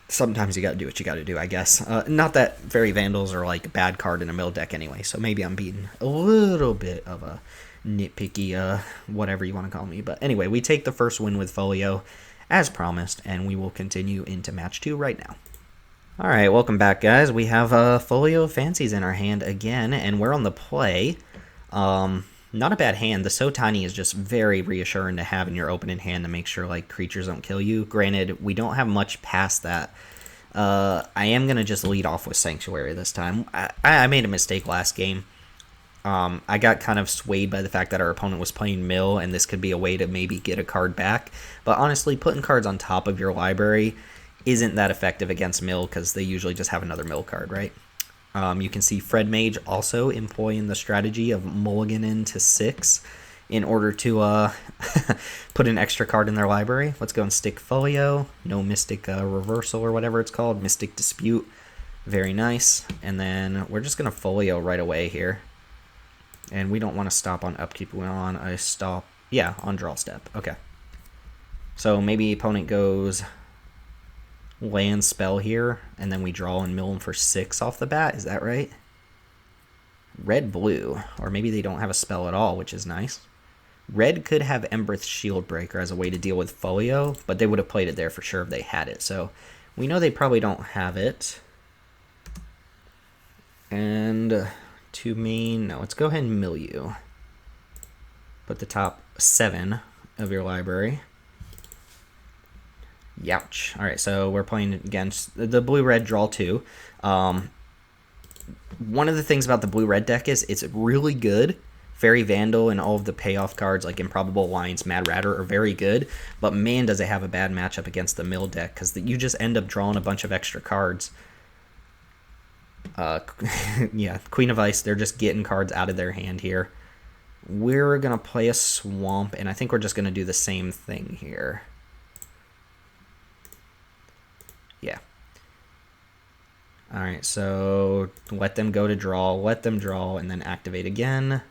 Speaker 1: Sometimes you gotta do what you gotta do, I guess. Not that Fairy Vandals are like a bad card in a mill deck anyway, so maybe I'm being a little bit of a nitpicky, whatever you want to call me. But anyway, we take the first win with Folio, as promised, and we will continue into match 2 right now. Alright, welcome back, guys. We have Folio Fancies in our hand again, and we're on the play. Not a bad hand. The So Tiny is just very reassuring to have in your opening hand to make sure like creatures don't kill you. Granted, we don't have much past that. I am going to just lead off with Sanctuary this time. I made a mistake last game. I got kind of swayed by the fact that our opponent was playing Mill, and this could be a way to maybe get a card back. But honestly, putting cards on top of your library isn't that effective against Mill because they usually just have another Mill card, right? You can see Fred Mage also employing the strategy of mulliganing to 6 in order to put an extra card in their library. Let's go and stick Folio. No Mystic Reversal or whatever it's called. Mystic Dispute. Very nice. And then we're just going to Folio right away here. And we don't want to stop on upkeep. We want a stop. Yeah, on draw step. Okay. So maybe opponent goes land spell here, and then we draw and mill them for 6 off the bat. Is that right? Red blue, or maybe they don't have a spell at all, which is nice. Red could have Embereth Shieldbreaker as a way to deal with Folio, but they would have played it there for sure if they had it. So we know they probably don't have it. And to main, no, let's go ahead and mill you. Put the top 7 of your library. Youch. Alright, so we're playing against the blue-red draw 2. One of the things about the blue-red deck is it's really good. Fairy Vandal and all of the payoff cards like Improbable Alliance, Mad Ratter are very good. But man, does it have a bad matchup against the mill deck because you just end up drawing a bunch of extra cards. Yeah, Queen of Ice, they're just getting cards out of their hand here. We're going to play a Swamp, and I think we're just going to do the same thing here. Yeah. Alright, so let them go to draw, let them draw, and then activate again.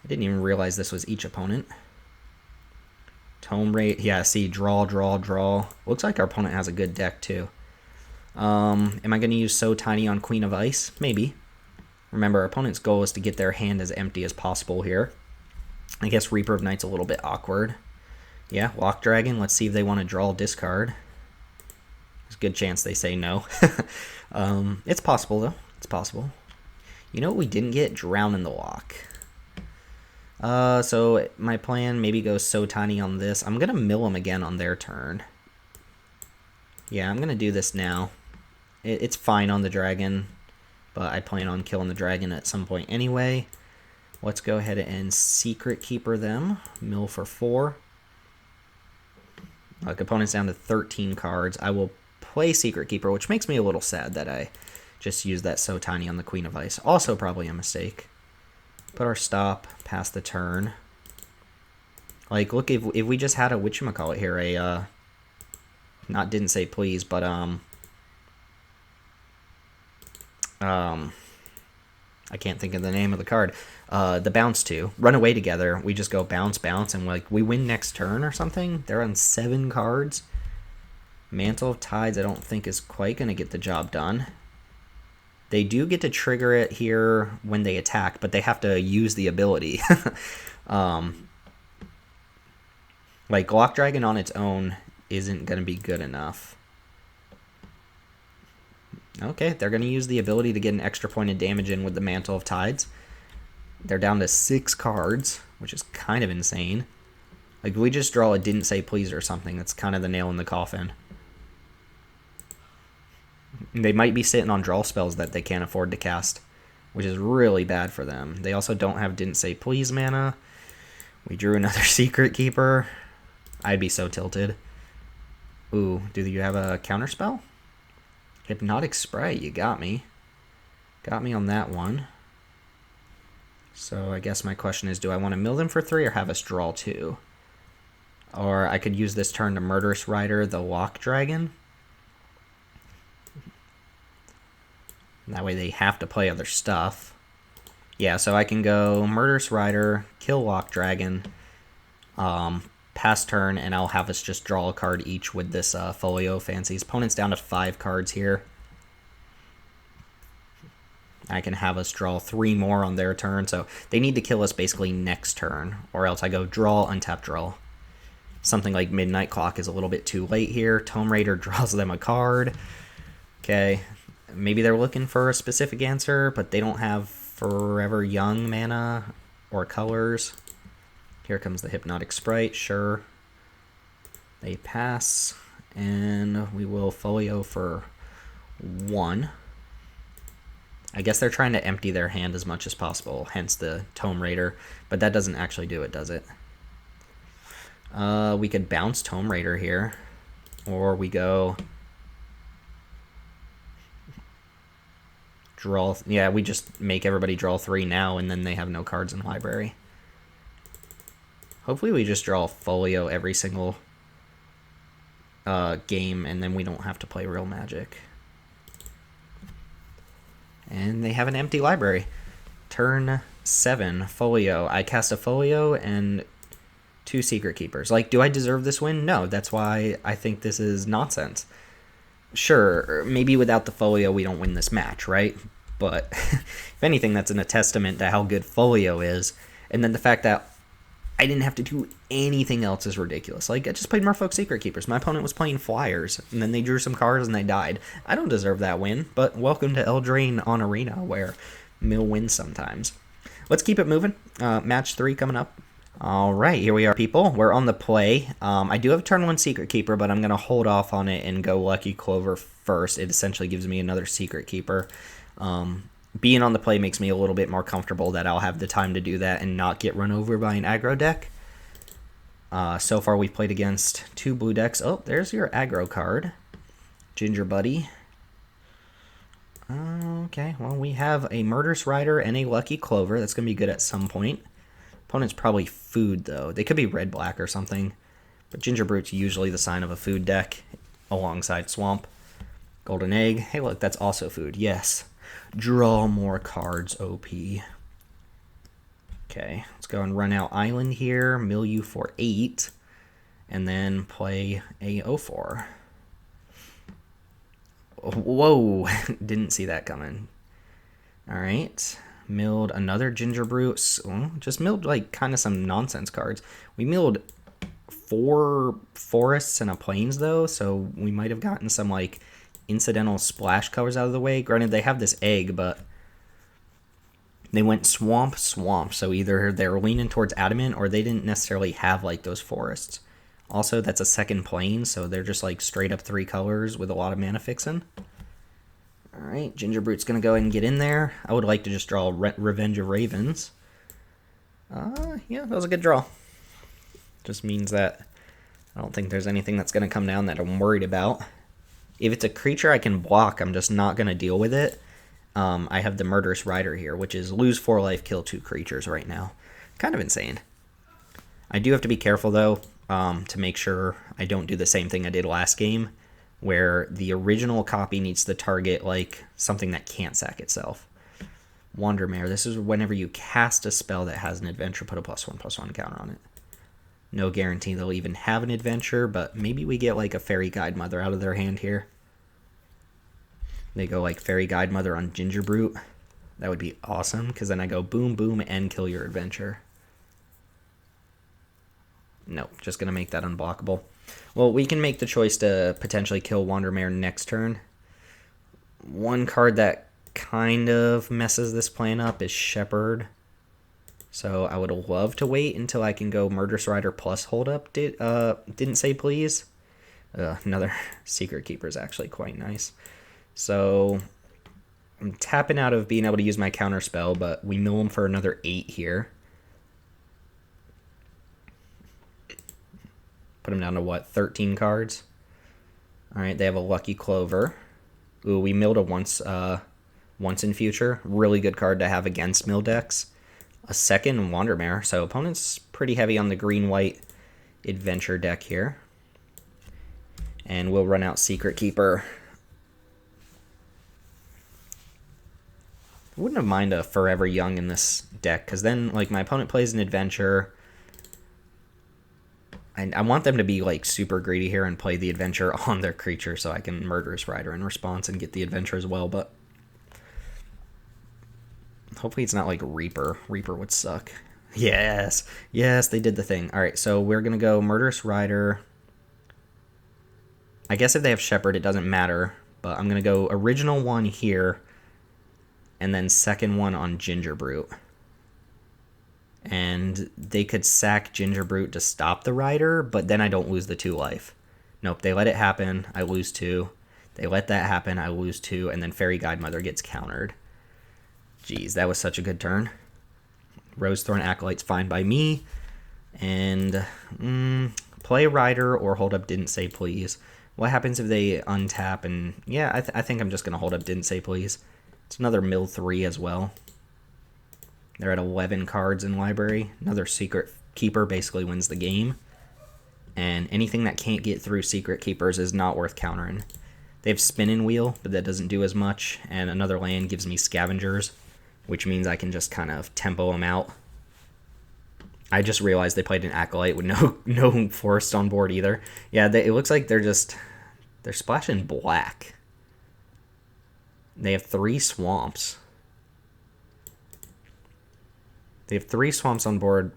Speaker 1: I didn't even realize this was each opponent. Tome rate, yeah, see, draw, draw, draw. Looks like our opponent has a good deck, too. Am I going to use So Tiny on Queen of Ice? Maybe. Remember, our opponent's goal is to get their hand as empty as possible here. I guess Reaper of Night's a little bit awkward. Yeah, Lock Dragon, let's see if they want to draw discard. There's a good chance they say no. It's possible, though. It's possible. You know what we didn't get? Drown in the Lock. So my plan maybe goes So Tiny on this. I'm going to mill them again on their turn. Yeah, I'm going to do this now. It's fine on the dragon, but I plan on killing the dragon at some point anyway. Let's go ahead and Secret Keeper them. Mill for 4. Like, opponent's down to 13 cards. I will play Secret Keeper, which makes me a little sad that I just used that So Tiny on the Queen of Ice. Also probably a mistake. Put our stop, pass the turn. Like, look, if we just had a whatchamacallit here, a, not didn't say please, but, I can't think of the name of the card. The bounce 2. Run away together. We just go bounce, bounce, and like we win next turn or something. They're on 7 cards. Mantle of Tides I don't think is quite going to get the job done. They do get to trigger it here when they attack, but they have to use the ability. Like Lock Dragon on its own isn't going to be good enough. Okay, they're going to use the ability to get an extra point of damage in with the Mantle of Tides. They're down to 6 cards, which is kind of insane. Like, we just draw a didn't say please or something. That's kind of the nail in the coffin. They might be sitting on draw spells that they can't afford to cast, which is really bad for them. They also don't have didn't say please mana. We drew another Secret Keeper. I'd be so tilted. Ooh, do you have a counterspell? Hypnotic Spray, you got me. Got me on that one. So I guess my question is, do I want to mill them for 3 or have us draw 2? Or I could use this turn to Murderous Rider the Lock Dragon. That way they have to play other stuff. Yeah, so I can go Murderous Rider, kill Lock Dragon, pass turn, and I'll have us just draw a card each with this Folio Fancies. Opponent's down to 5 cards here. I can have us draw 3 more on their turn, so they need to kill us basically next turn, or else I go draw, untap, draw. Something like Midnight Clock is a little bit too late here. Tome Raider draws them a card. Okay, maybe they're looking for a specific answer, but they don't have Forever Young mana or colors. Here comes the Hypnotic Sprite, sure. They pass, and we will folio for 1. I guess they're trying to empty their hand as much as possible, hence the Tome Raider, but that doesn't actually do it, does it? We could bounce Tome Raider here, or we go draw. Yeah, we just make everybody draw 3 now, and then they have no cards in library. Hopefully we just draw folio every single game, and then we don't have to play real Magic. And they have an empty library. Turn 7, folio. I cast a folio and 2 Secret Keepers. Like, do I deserve this win? No, that's why I think this is nonsense. Sure, maybe without the folio we don't win this match, right? But if anything, that's a testament to how good folio is. And then the fact that I didn't have to do anything else is ridiculous. Like, I just played Merfolk Secret Keepers. My opponent was playing Flyers, and then they drew some cards and they died. I don't deserve that win, but welcome to Eldraine on Arena, where Mill wins sometimes. Let's keep it moving. Match 3 coming up. All right, here we are, people. We're on the play. I do have a turn 1 Secret Keeper, but I'm going to hold off on it and go Lucky Clover first. It essentially gives me another Secret Keeper. Being on the play makes me a little bit more comfortable that I'll have the time to do that and not get run over by an aggro deck. So far, we've played against 2 blue decks. Oh, there's your aggro card. Ginger Buddy. Okay, well, we have a Murderous Rider and a Lucky Clover. That's going to be good at some point. Opponent's probably food, though. They could be red-black or something. But Ginger Brute's usually the sign of a food deck alongside Swamp. Golden Egg. Hey, look, that's also food. Yes. Draw more cards, OP. Okay, let's go and run out Island here. Mill you for 8. And then play a 0-4. Whoa, didn't see that coming. All right, milled another Ginger Brute. Just milled like kind of some nonsense cards. We milled 4 forests and a plains though, so we might have gotten some like incidental splash colors out of the way. Granted, they have this egg, but they went swamp, so either they're leaning towards adamant or they didn't necessarily have like those forests. Also, that's a second plane, so they're just like straight up 3 colors with a lot of mana fixing. Alright, Ginger Brute's going to go ahead and get in there. I would like to just draw Revenge of Ravens. Yeah, that was a good draw. Just means that I don't think there's anything that's going to come down that I'm worried about. If it's a creature I can block, I'm just not going to deal with it. I have the Murderous Rider here, which is lose 4 life, kill 2 creatures right now. Kind of insane. I do have to be careful, though, to make sure I don't do the same thing I did last game, where the original copy needs to target like something that can't sack itself. Wandermare, this is whenever you cast a spell that has an adventure, put a +1/+1 counter on it. No guarantee they'll even have an adventure, but maybe we get like a Fairy Guide Mother out of their hand here. They go like Fairy Guide Mother on Ginger Brute. That would be awesome, because then I go boom, boom, and kill your adventure. Nope, just going to make that unblockable. Well, we can make the choice to potentially kill Wandermare next turn. One card that kind of messes this plan up is Shepherd. So I would love to wait until I can go Murderous Rider plus hold up. Didn't say please. Another Secret Keeper is actually quite nice. So I'm tapping out of being able to use my counter spell, but we mill him for another 8 here. Put him down to what, 13 cards? All right, they have a Lucky Clover. Ooh, we milled a once in future. Really good card to have against mill decks. A second Wandermare, so opponent's pretty heavy on the green-white adventure deck here. And we'll run out Secret Keeper. I wouldn't have minded a Forever Young in this deck, because then like my opponent plays an adventure. I want them to be like super greedy here and play the adventure on their creature so I can Murderous Rider in response and get the adventure as well, but hopefully it's not like Reaper. Reaper would suck. Yes, they did the thing. All right, so we're going to go Murderous Rider. I guess if they have Shepherd, it doesn't matter, but I'm going to go original one here, and then second one on Ginger Brute. And they could sack Ginger Brute to stop the rider, but then I don't lose the 2 life. Nope, they let it happen, I lose 2. They let that happen, I lose 2, and then Fairy Guidemother gets countered. Jeez, that was such a good turn. Rosethorn Acolyte's fine by me. And play Rider or hold up Didn't Say Please. What happens if they untap? And yeah, I think I'm just going to hold up Didn't Say Please. It's another mill 3 as well. They're at 11 cards in library. Another Secret Keeper basically wins the game. And anything that can't get through Secret Keepers is not worth countering. They have Spinning Wheel, but that doesn't do as much. And another land gives me Scavengers, which means I can just kind of tempo them out. I just realized they played an Acolyte with no forest on board either. Yeah, it looks like they're splashing black. They have 3 swamps. They have 3 swamps on board,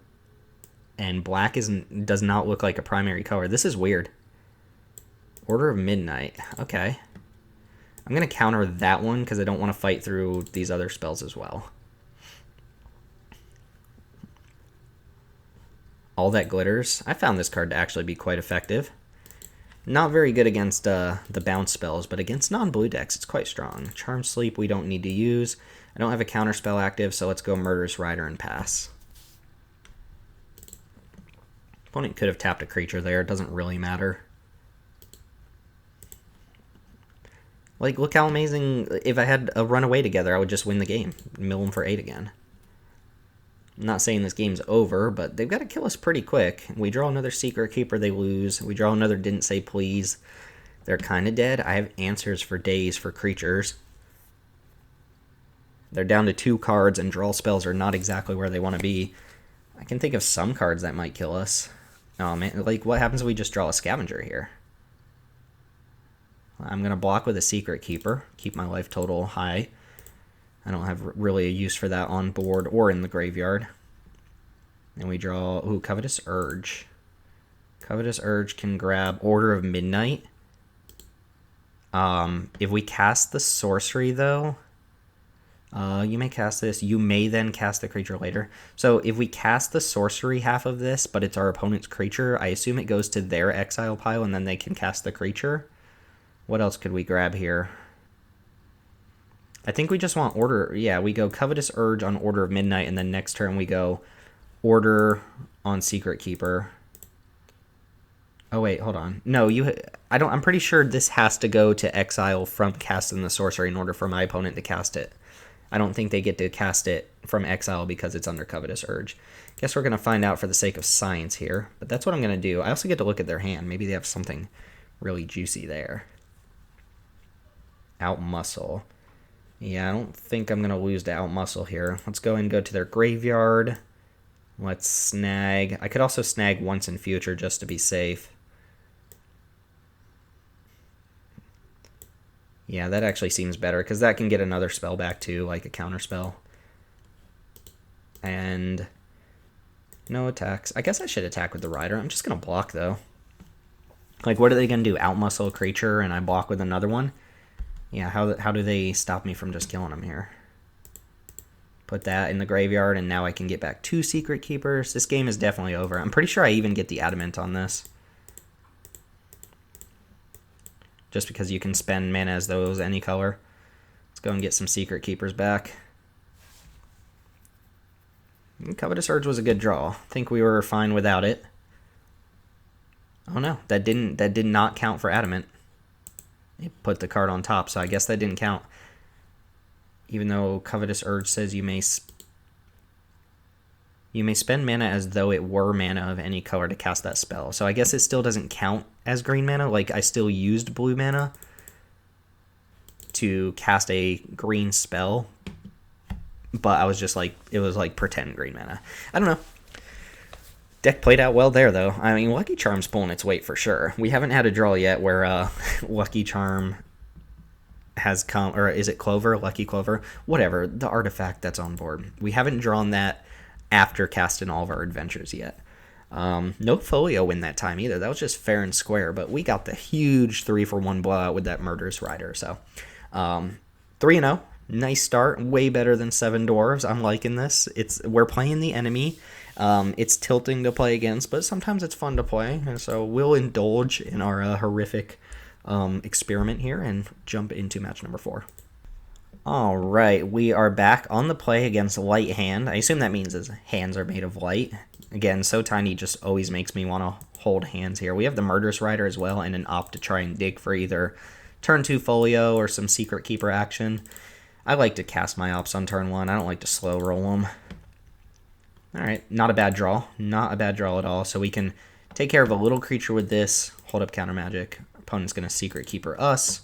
Speaker 1: and black does not look like a primary color. This is weird. Order of Midnight. Okay. I'm going to counter that one because I don't want to fight through these other spells as well. All That Glitters. I found this card to actually be quite effective. Not very good against the bounce spells, but against non-blue decks, it's quite strong. Charm Sleep we don't need to use. I don't have a counter spell active, so let's go Murderous Rider and pass. Opponent could have tapped a creature there. It doesn't really matter. Like, look how amazing. If I had a runaway together, I would just win the game. Mill them for 8 again. I'm not saying this game's over, but they've got to kill us pretty quick. We draw another Secret Keeper, they lose. We draw another Didn't Say Please. They're kind of dead. I have answers for days for creatures. They're down to 2 cards, and draw spells are not exactly where they want to be. I can think of some cards that might kill us. Oh, man. Like, what happens if we just draw a Scavenger here? I'm going to block with a Secret Keeper. Keep my life total high. I don't have really a use for that on board or in the graveyard. And we draw... Ooh, Covetous Urge. Covetous Urge can grab Order of Midnight. If we cast the sorcery, though... you may cast this. You may then cast the creature later. So if we cast the sorcery half of this, but it's our opponent's creature, I assume it goes to their exile pile, and then they can cast the creature. What else could we grab here? I think we just want Order... Yeah, we go Covetous Urge on Order of Midnight, and then next turn we go Order on Secret Keeper. Oh, wait, hold on. No, I'm pretty sure this has to go to exile from casting the sorcery in order for my opponent to cast it. I don't think they get to cast it from exile because it's under Covetous Urge. Guess we're going to find out for the sake of science here, but that's what I'm going to do. I also get to look at their hand. Maybe they have something really juicy there. Outmuscle. Yeah, I don't think I'm going to lose to Outmuscle here. Let's go and go to their graveyard. Let's snag. I could also snag once in future just to be safe. Yeah, that actually seems better, because that can get another spell back too, like a counter spell. And no attacks. I guess I should attack with the Rider. I'm just going to block, though. Like, what are they going to do? Outmuscle a creature and I block with another one? Yeah, how do they stop me from just killing them here? Put that in the graveyard, and now I can get back 2 Secret Keepers. This game is definitely over. I'm pretty sure I even get the Adamant on this. Just because you can spend mana as though it was any color. Let's go and get some Secret Keepers back. Covetous Urge was a good draw. I think we were fine without it. Oh no, that did not count for Adamant. It put the card on top, so I guess that didn't count. Even though Covetous Urge says you may spend mana as though it were mana of any color to cast that spell. So I guess it still doesn't count as green mana. Like, I still used blue mana to cast a green spell, but I was just like, it was like pretend green mana. I don't know. Deck played out well there, though. I mean, Lucky Charm's pulling its weight for sure. We haven't had a draw yet where Lucky Charm has come, or is it Clover? Lucky Clover? Whatever, the artifact that's on board. We haven't drawn that after casting all of our adventures yet. No folio win that time either. That was just fair and square, but we got the huge 3-for-1 blowout with that Murderous Rider. So 3-0. Nice start. Way better than 7 Dwarves. I'm liking this. We're playing the enemy. It's tilting to play against, but sometimes it's fun to play. And so we'll indulge in our horrific experiment here and jump into match number 4. All right, we are back on the play against Light Hand. I assume that means his hands are made of light. Again, So Tiny just always makes me want to hold hands here. We have the Murderous Rider as well and an Op to try and dig for either turn 2 Folio or some Secret Keeper action. I like to cast my Ops on turn 1. I don't like to slow roll them. All right, not a bad draw. Not a bad draw at all. So we can take care of a little creature with this, hold up counter magic. Opponent's going to Secret Keeper us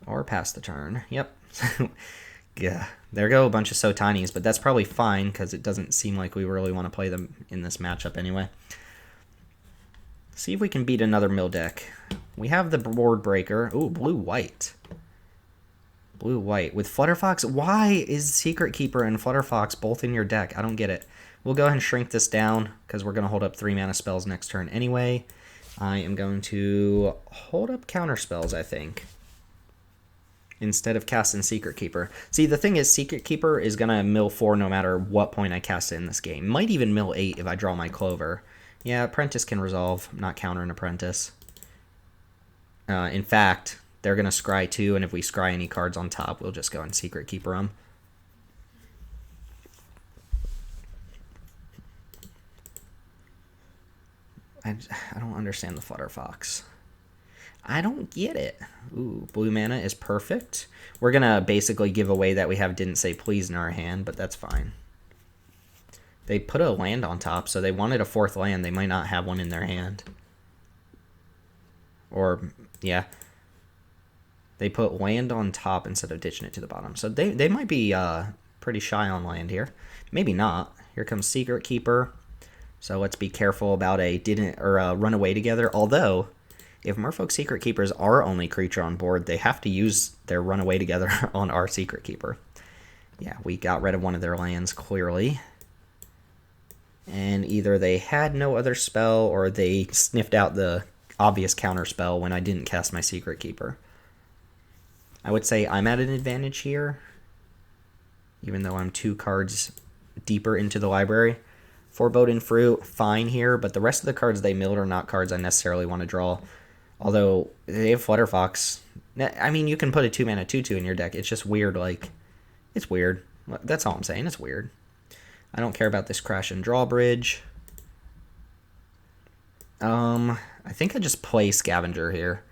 Speaker 1: or pass the turn. Yep. Yeah, there go a bunch of So Tinies, but that's probably fine because it doesn't seem like we really want to play them in this matchup anyway. See if we can beat another mill deck. We have the board breaker. Ooh, blue-white. Blue-white. With Flutterfox, why is Secret Keeper and Flutterfox both in your deck? I don't get it. We'll go ahead and shrink this down because we're going to hold up 3 mana spells next turn anyway. I am going to hold up counter spells, I think, instead of casting Secret Keeper. See, the thing is, Secret Keeper is going to mill 4 no matter what point I cast it in this game. Might even mill 8 if I draw my Clover. Yeah, Apprentice can resolve. I'm not countering Apprentice. In fact, they're going to scry 2, and if we scry any cards on top, we'll just go and Secret Keeper them. I don't understand the Flutterfox. I don't get it. Ooh, blue mana is perfect. We're going to basically give away that we have Didn't Say Please in our hand, but that's fine. They put a land on top, so they wanted a 4th land. They might not have one in their hand. Or, yeah. They put land on top instead of ditching it to the bottom. So they might be pretty shy on land here. Maybe not. Here comes Secret Keeper. So let's be careful about a runaway together. Although, if Merfolk Secret Keeper is our only creature on board, they have to use their runaway together on our Secret Keeper. Yeah, we got rid of one of their lands, clearly. And either they had no other spell, or they sniffed out the obvious counter spell when I didn't cast my Secret Keeper. I would say I'm at an advantage here, even though I'm 2 cards deeper into the library. Foreboding Fruit, fine here, but the rest of the cards they milled are not cards I necessarily want to draw. Although, they have Flutterfox. I mean, you can put a 2-mana 2/2 in your deck. It's just weird, like, it's weird. That's all I'm saying, it's weird. I don't care about this Crash and Drawbridge. I think I just play Scavenger here.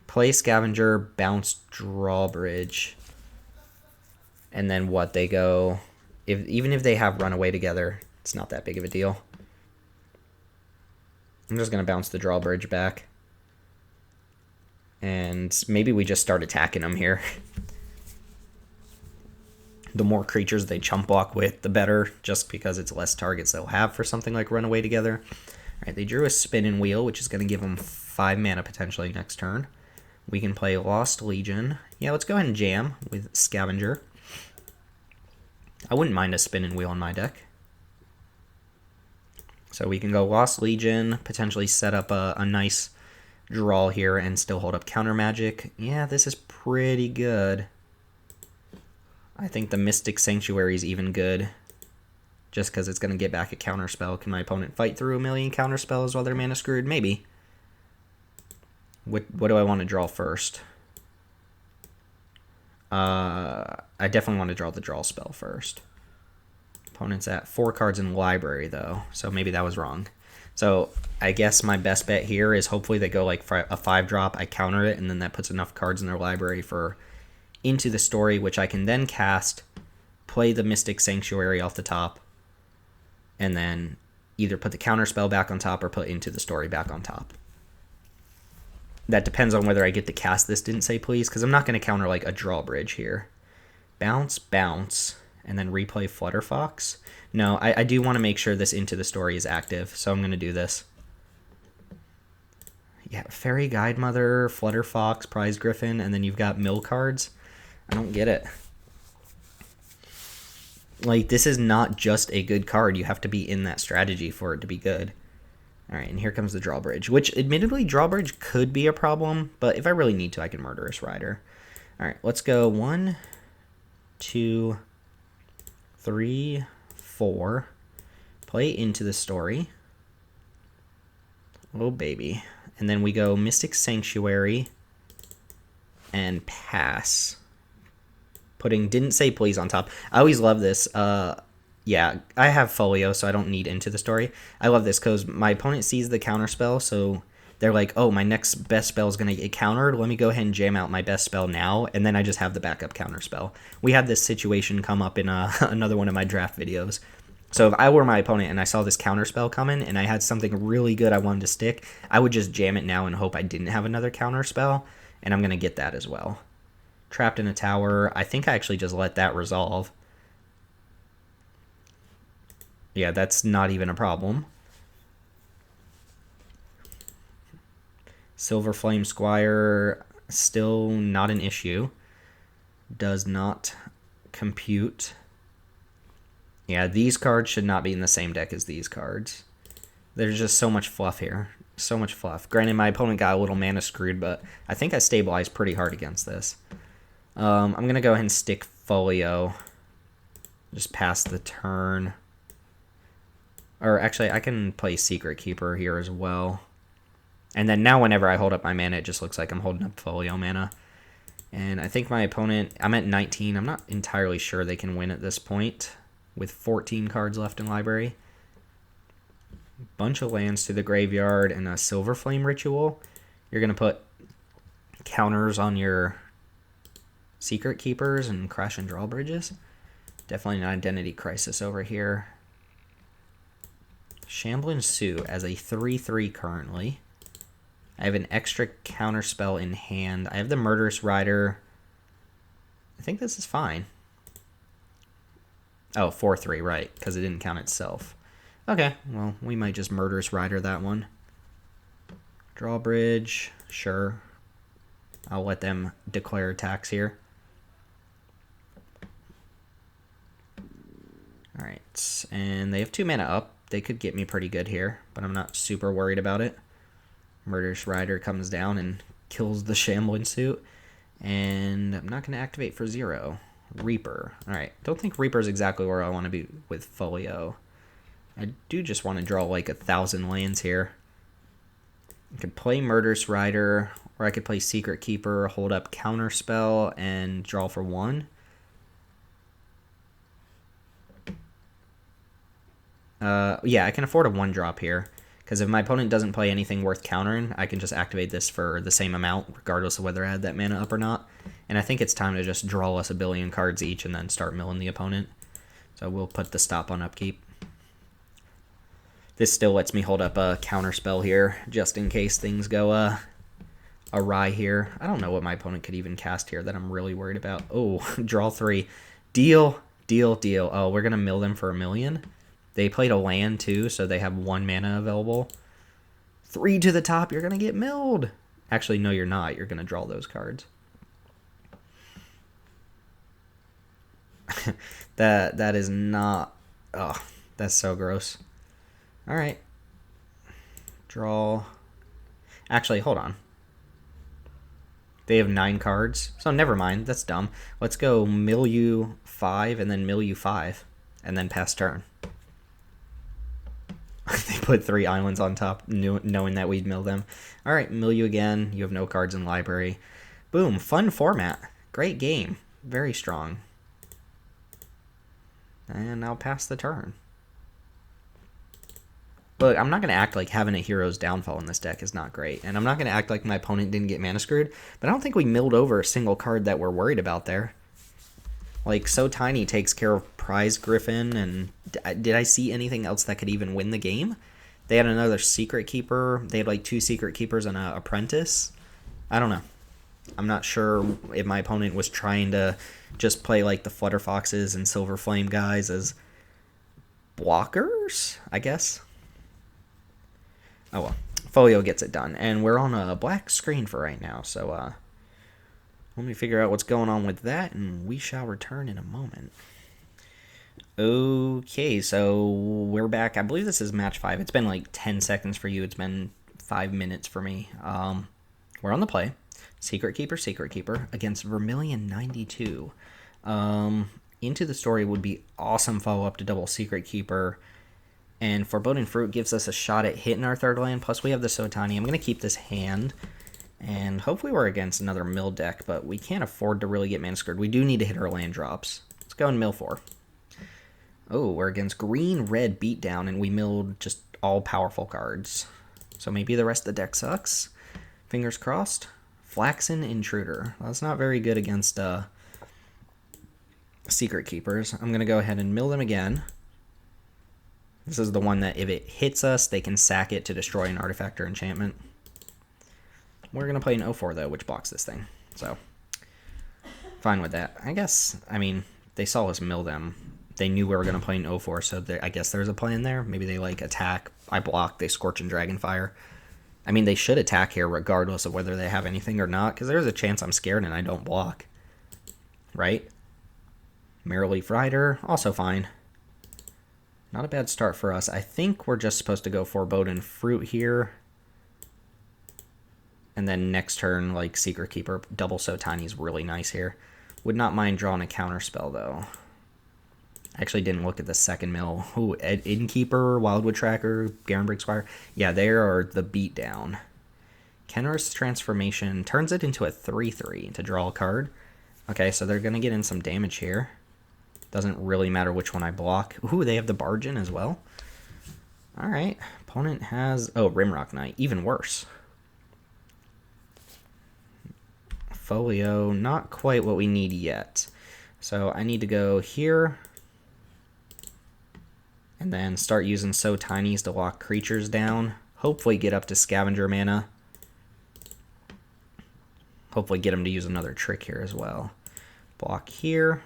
Speaker 1: Play Scavenger, bounce Drawbridge. And then what, they go... Even if they have Runaway together, it's not that big of a deal. I'm just going to bounce the Drawbridge back. And maybe we just start attacking them here. The more creatures they chump block with, the better, just because it's less targets they'll have for something like Runaway together. Alright, they drew a Spinning Wheel, which is going to give them 5 mana potentially next turn. We can play Lost Legion. Yeah, let's go ahead and jam with Scavenger. I wouldn't mind a Spinning Wheel in my deck. So we can go Lost Legion, potentially set up a nice draw here and still hold up counter magic. Yeah, this is pretty good. I think the Mystic Sanctuary is even good, just because it's going to get back a counter spell. Can my opponent fight through a million counter spells while they're mana screwed? Maybe. What do I want to draw first? I definitely want to draw the draw spell first. Opponent's at 4 cards in library, though, so maybe that was wrong. So I guess my best bet here is hopefully they go like a 5-drop, I counter it, and then that puts enough cards in their library for Into the Story, which I can then cast, play the Mystic Sanctuary off the top, and then either put the counter spell back on top or put Into the Story back on top. That depends on whether I get to cast this Didn't Say Please, because I'm not going to counter like a Drawbridge here. Bounce, bounce, and then replay Flutterfox. No, I do want to make sure this Into the Story is active, so I'm going to do this. Yeah, Fairy Guidemother, Flutterfox, Prize Griffin, and then you've got mill cards. I don't get it. Like, this is not just a good card. You have to be in that strategy for it to be good. Alright, and here comes the drawbridge, which admittedly drawbridge could be a problem, but if I really need to, I can Murderous Rider. Alright, let's go 1, 2, 3, 4. Play Into the Story. Oh, baby. And then we go Mystic Sanctuary and pass. Putting Didn't Say Please on top. I always love this. Yeah, I have Folio, so I don't need Into the Story. I love this because my opponent sees the counter spell, so they're like, oh, my next best spell is going to get countered. Let me go ahead and jam out my best spell now, and then I just have the backup counter spell. We had this situation come up in another one of my draft videos. So if I were my opponent and I saw this counter spell coming and I had something really good I wanted to stick, I would just jam it now and hope I didn't have another counter spell, and I'm going to get that as well. Trapped in a Tower. I think I actually just let that resolve. Yeah, that's not even a problem. Silver Flame Squire, still not an issue. Does not compute. Yeah, these cards should not be in the same deck as these cards. There's just so much fluff here. So much fluff. Granted, my opponent got a little mana screwed, but I think I stabilized pretty hard against this. I'm going to go ahead and stick Folio. Just pass the turn. Or actually, I can play Secret Keeper here as well. And then now whenever I hold up my mana, it just looks like I'm holding up Folio mana. And I think my opponent, I'm at 19. I'm not entirely sure they can win at this point with 14 cards left in library. Bunch of lands to the graveyard and a Silver Flame Ritual. You're going to put counters on your Secret Keepers and Crash and Drawbridges. Definitely an Identity Crisis over here. Shambling Sue as a 3/3 currently. I have an extra counter spell in hand. I have the Murderous Rider. I think this is fine. Oh, 4/3, right, because it didn't count itself. Okay, well, we might just Murderous Rider that one. Drawbridge, sure. I'll let them declare attacks here. Alright, and they have 2 mana up. They could get me pretty good here, but I'm not super worried about it. Murderous Rider comes down and kills the Shambling Suit. And I'm not going to activate for 0. Reaper. Alright, don't think Reaper is exactly where I want to be with Folio. I do just want to draw like 1,000 lands here. I could play Murderous Rider, or I could play Secret Keeper, hold up Counterspell, and draw for 1. Yeah, I can afford a 1-drop here, because if my opponent doesn't play anything worth countering, I can just activate this for the same amount, regardless of whether I had that mana up or not. And I think it's time to just draw us 1 billion cards each and then start milling the opponent. So we'll put the stop on upkeep. This still lets me hold up a counterspell here, just in case things go awry here. I don't know what my opponent could even cast here that I'm really worried about. Oh, draw 3. Deal, deal, deal. Oh, we're going to mill them for 1 million. They played a land too, so they have 1 mana available. 3 to the top, you're going to get milled. Actually, no, you're not. You're going to draw those cards. That is not... Oh, that's so gross. All right. Draw. Actually, hold on. They have 9 cards, so never mind. That's dumb. Let's go mill you 5 and then mill you 5 and then pass turn. They put 3 islands on top, knowing that we'd mill them. All right, mill you again. You have no cards in library. Boom, fun format. Great game. Very strong. And I'll pass the turn. Look, I'm not going to act like having a hero's downfall in this deck is not great. And I'm not going to act like my opponent didn't get mana screwed. But I don't think we milled over a single card that we're worried about there. Like, So Tiny takes care of Prize Griffin. And did I see anything else that could even win the game? They had another Secret Keeper. They had like 2 Secret Keepers and an Apprentice. I don't know. I'm not sure if my opponent was trying to just play like the Flutter Foxes and Silver Flame guys as blockers, I guess. Oh well, Folio gets it done, and we're on a black screen for right now, so let me figure out what's going on with that, and we shall return in a moment. Okay, so we're back. I believe this is match 5. It's been like 10 seconds for you. It's been 5 minutes for me. We're on the play. Secret Keeper against Vermilion 92. Into the Story would be awesome follow-up to double Secret Keeper. And Foreboding Fruit gives us a shot at hitting our third land. Plus we have the Sotani. I'm going to keep this hand. And hopefully we're against another mill deck, but we can't afford to really get mana screwed. We do need to hit our land drops. Let's go and mill 4. Oh, we're against green-red beatdown, and we milled just all powerful cards. So maybe the rest of the deck sucks. Fingers crossed. Flaxen Intruder. Well, that's not very good against Secret Keepers. I'm going to go ahead and mill them again. This is the one that if it hits us, they can sack it to destroy an artifact or enchantment. We're going to play an 0-4, though, which blocks this thing. So, fine with that. I guess, I mean, they saw us mill them. They knew we were going to play an 0-4, so I guess there's a plan there. Maybe they, like, attack. I block. They Scorch and Dragonfire. I mean, they should attack here regardless of whether they have anything or not, because there's a chance I'm scared and I don't block. Right? Merrilleaf Rider, also fine. Not a bad start for us. I think we're just supposed to go Foreboding Fruit here. And then next turn, like, Secret Keeper, double Sotani is really nice here. Would not mind drawing a counter spell, though. I actually didn't look at the second mill. Ooh, Innkeeper, Wildwood Tracker, Garenbrig Squire. Yeah, they are the beatdown. Kenris Transformation turns it into a 3/3 to draw a card. Okay, so they're going to get in some damage here. Doesn't really matter which one I block. Ooh, they have the Bargain as well. Alright, opponent has... Oh, Rimrock Knight, even worse. Folio, not quite what we need yet. So I need to go here. And then start using Sotanies to lock creatures down. Hopefully get up to Scavenger mana. Hopefully get them to use another trick here as well. Block here.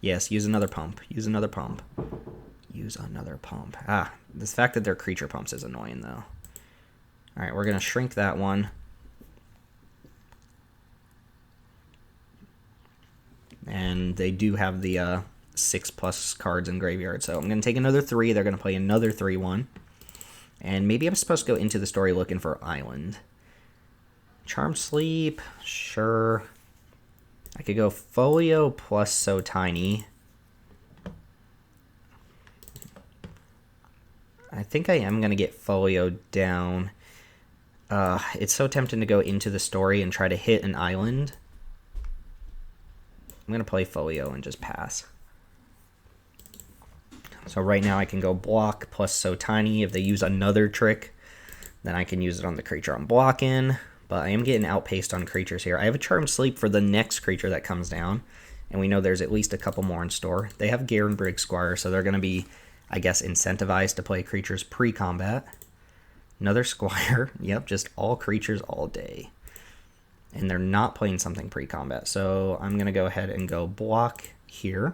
Speaker 1: Yes, use another pump. Use another pump. Use another pump. Ah, the fact that they're creature pumps is annoying though. Alright, we're going to shrink that one. And they do have the 6+ cards in graveyard. So I'm going to take another 3. They're going to play another 3/1. And maybe I'm supposed to go into the story looking for Island. Charmed Sleep. Sure. I could go Folio plus Sotani. I think I am going to get Folio down. It's so tempting to go into the story and try to hit an island. I'm going to play Folio and just pass. So right now I can go block plus Sotani. If they use another trick, then I can use it on the creature I'm blocking. But I am getting outpaced on creatures here. I have a Charmed Sleep for the next creature that comes down. And we know there's at least a couple more in store. They have Garenbrig Squire, so they're going to be, I guess, incentivized to play creatures pre-combat. Another Squire. Yep, just all creatures all day. And they're not playing something pre-combat. So I'm going to go ahead and go block here.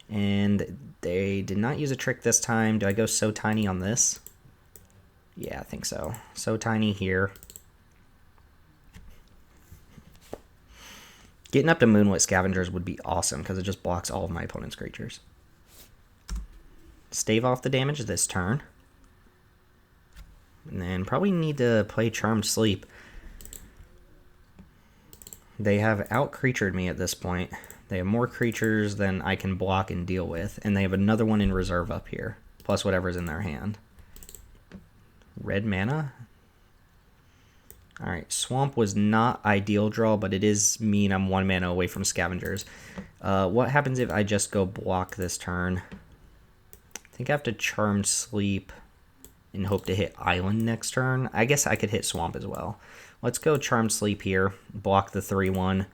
Speaker 1: And they did not use a trick this time. Do I go Sotani on this? Yeah, I think so. Sotani here. Getting up to Moonlit Scavengers would be awesome because it just blocks all of my opponent's creatures. Stave off the damage this turn. And then probably need to play Charmed Sleep. They have out-creatured me at this point. They have more creatures than I can block and deal with. And they have another one in reserve up here. Plus whatever's in their hand. Red mana? Alright, Swamp was not ideal draw, but it is mean I'm 1 mana away from Scavengers. What happens if I just go block this turn? I think I have to Charmed Sleep and hope to hit Island next turn. I guess I could hit Swamp as well. Let's go Charmed Sleep here. Block the 3/1.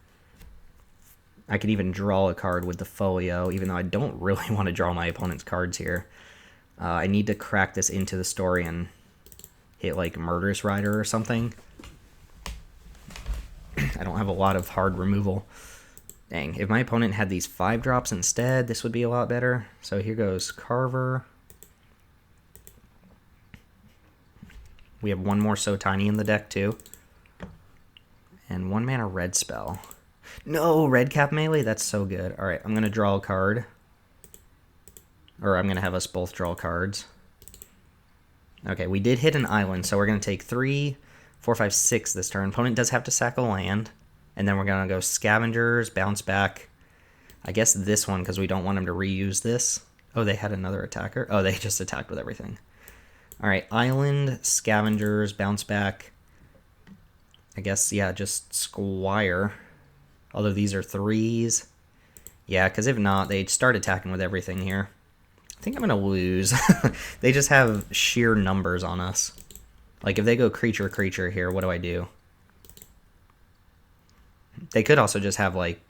Speaker 1: I could even draw a card with the Folio, even though I don't really want to draw my opponent's cards here. I need to crack this into the story and hit like Murderous Rider or something. I don't have a lot of hard removal. Dang, if my opponent had these 5-drops instead, this would be a lot better. So here goes Carver. We have one more Sotani in the deck too. And 1 mana red spell. No, red cap melee? That's so good. Alright, I'm going to draw a card. Or I'm going to have us both draw cards. Okay, we did hit an island, so we're going to take 3, 4, 5, 6 this turn. Opponent does have to sack a land. And then we're going to go Scavengers, bounce back. I guess this one, because we don't want him to reuse this. Oh, they had another attacker? Oh, they just attacked with everything. Alright, Island, Scavengers, bounce back. I guess, yeah, just Squire. Although these are 3s. Yeah, because if not, they'd start attacking with everything here. I think I'm going to lose. They just have sheer numbers on us. Like, if they go creature, creature here, what do I do? They could also just have, like,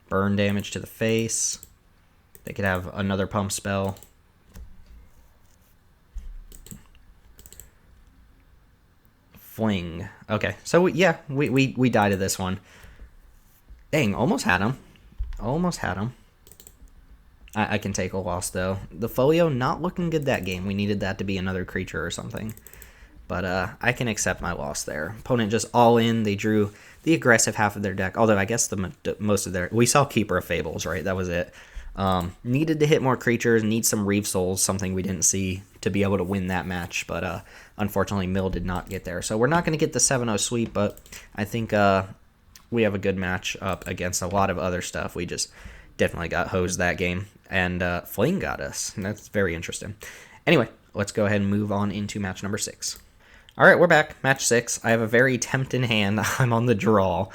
Speaker 1: burn damage to the face. They could have another pump spell. Fling. Okay, so yeah, we died to this one. Dang, almost had him. Almost had him. I can take a loss, though. The Folio not looking good that game. We needed that to be another creature or something. But I can accept my loss there. Opponent just all in. They drew the aggressive half of their deck. Although I guess most of their... We saw Keeper of Fables, right? That was it. Needed to hit more creatures. Need some Reeve Souls. Something we didn't see to be able to win that match. But unfortunately, Mill did not get there. So we're not going to get the 7-0 sweep. But I think we have a good match up against a lot of other stuff. We just definitely got hosed that game. And Fling got us. And that's very interesting. Anyway, let's go ahead and move on into match number 6. All right, we're back. Match 6. I have a very tempting hand. I'm on the draw.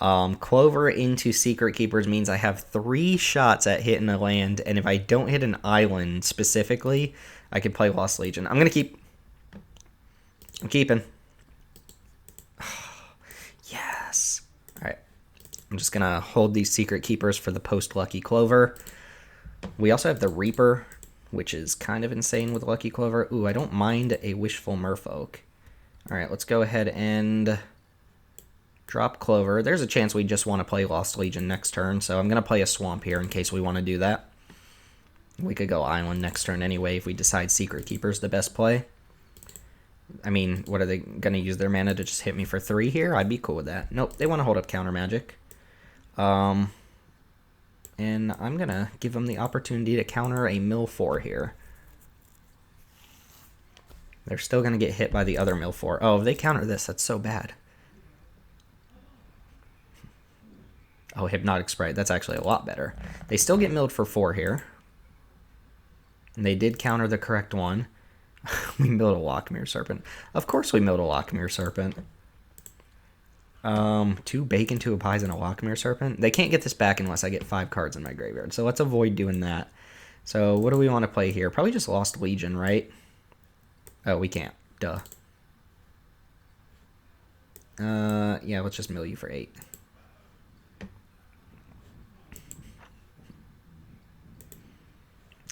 Speaker 1: Clover into Secret Keepers means I have 3 shots at hitting a land, and if I don't hit an island specifically, I could play Lost Legion. I'm going to keep. I'm keeping. Yes. All right. I'm just going to hold these Secret Keepers for the post-Lucky Clover. We also have the Reaper, which is kind of insane with Lucky Clover. Ooh, I don't mind a Wishful Merfolk. All right, let's go ahead and drop Clover. There's a chance we just want to play Lost Legion next turn, so I'm going to play a Swamp here in case we want to do that. We could go Island next turn anyway if we decide Secret Keeper's the best play. I mean, what are they going to use their mana to just hit me for 3 here? I'd be cool with that. Nope, they want to hold up counter magic. And I'm going to give them the opportunity to counter a Mill 4 here. They're still going to get hit by the other Mill 4. Oh, if they counter this, that's so bad. Oh, Hypnotic Sprite. That's actually a lot better. They still get milled for 4 here. And they did counter the correct one. We milled a Lockmere Serpent. Of course we milled a Lockmere Serpent. 2 Bacon, 2 Pies, and a Lockmere Serpent. They can't get this back unless I get 5 cards in my graveyard. So let's avoid doing that. So what do we want to play here? Probably just Lost Legion, right? Oh, we can't. Duh. Yeah, let's just mill you for 8.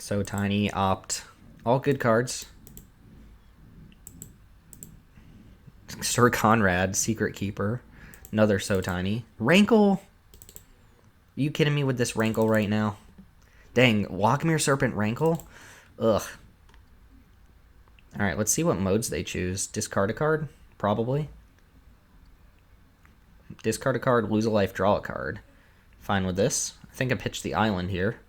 Speaker 1: So Tiny, Opt. All good cards. Sir Conrad, Secret Keeper. Another So Tiny. Rankle! Are you kidding me with this Rankle right now? Dang, Lockmere Serpent Rankle? Ugh. Alright, let's see what modes they choose. Discard a card? Probably. Discard a card, lose a life, draw a card. Fine with this. I think I pitched the island here.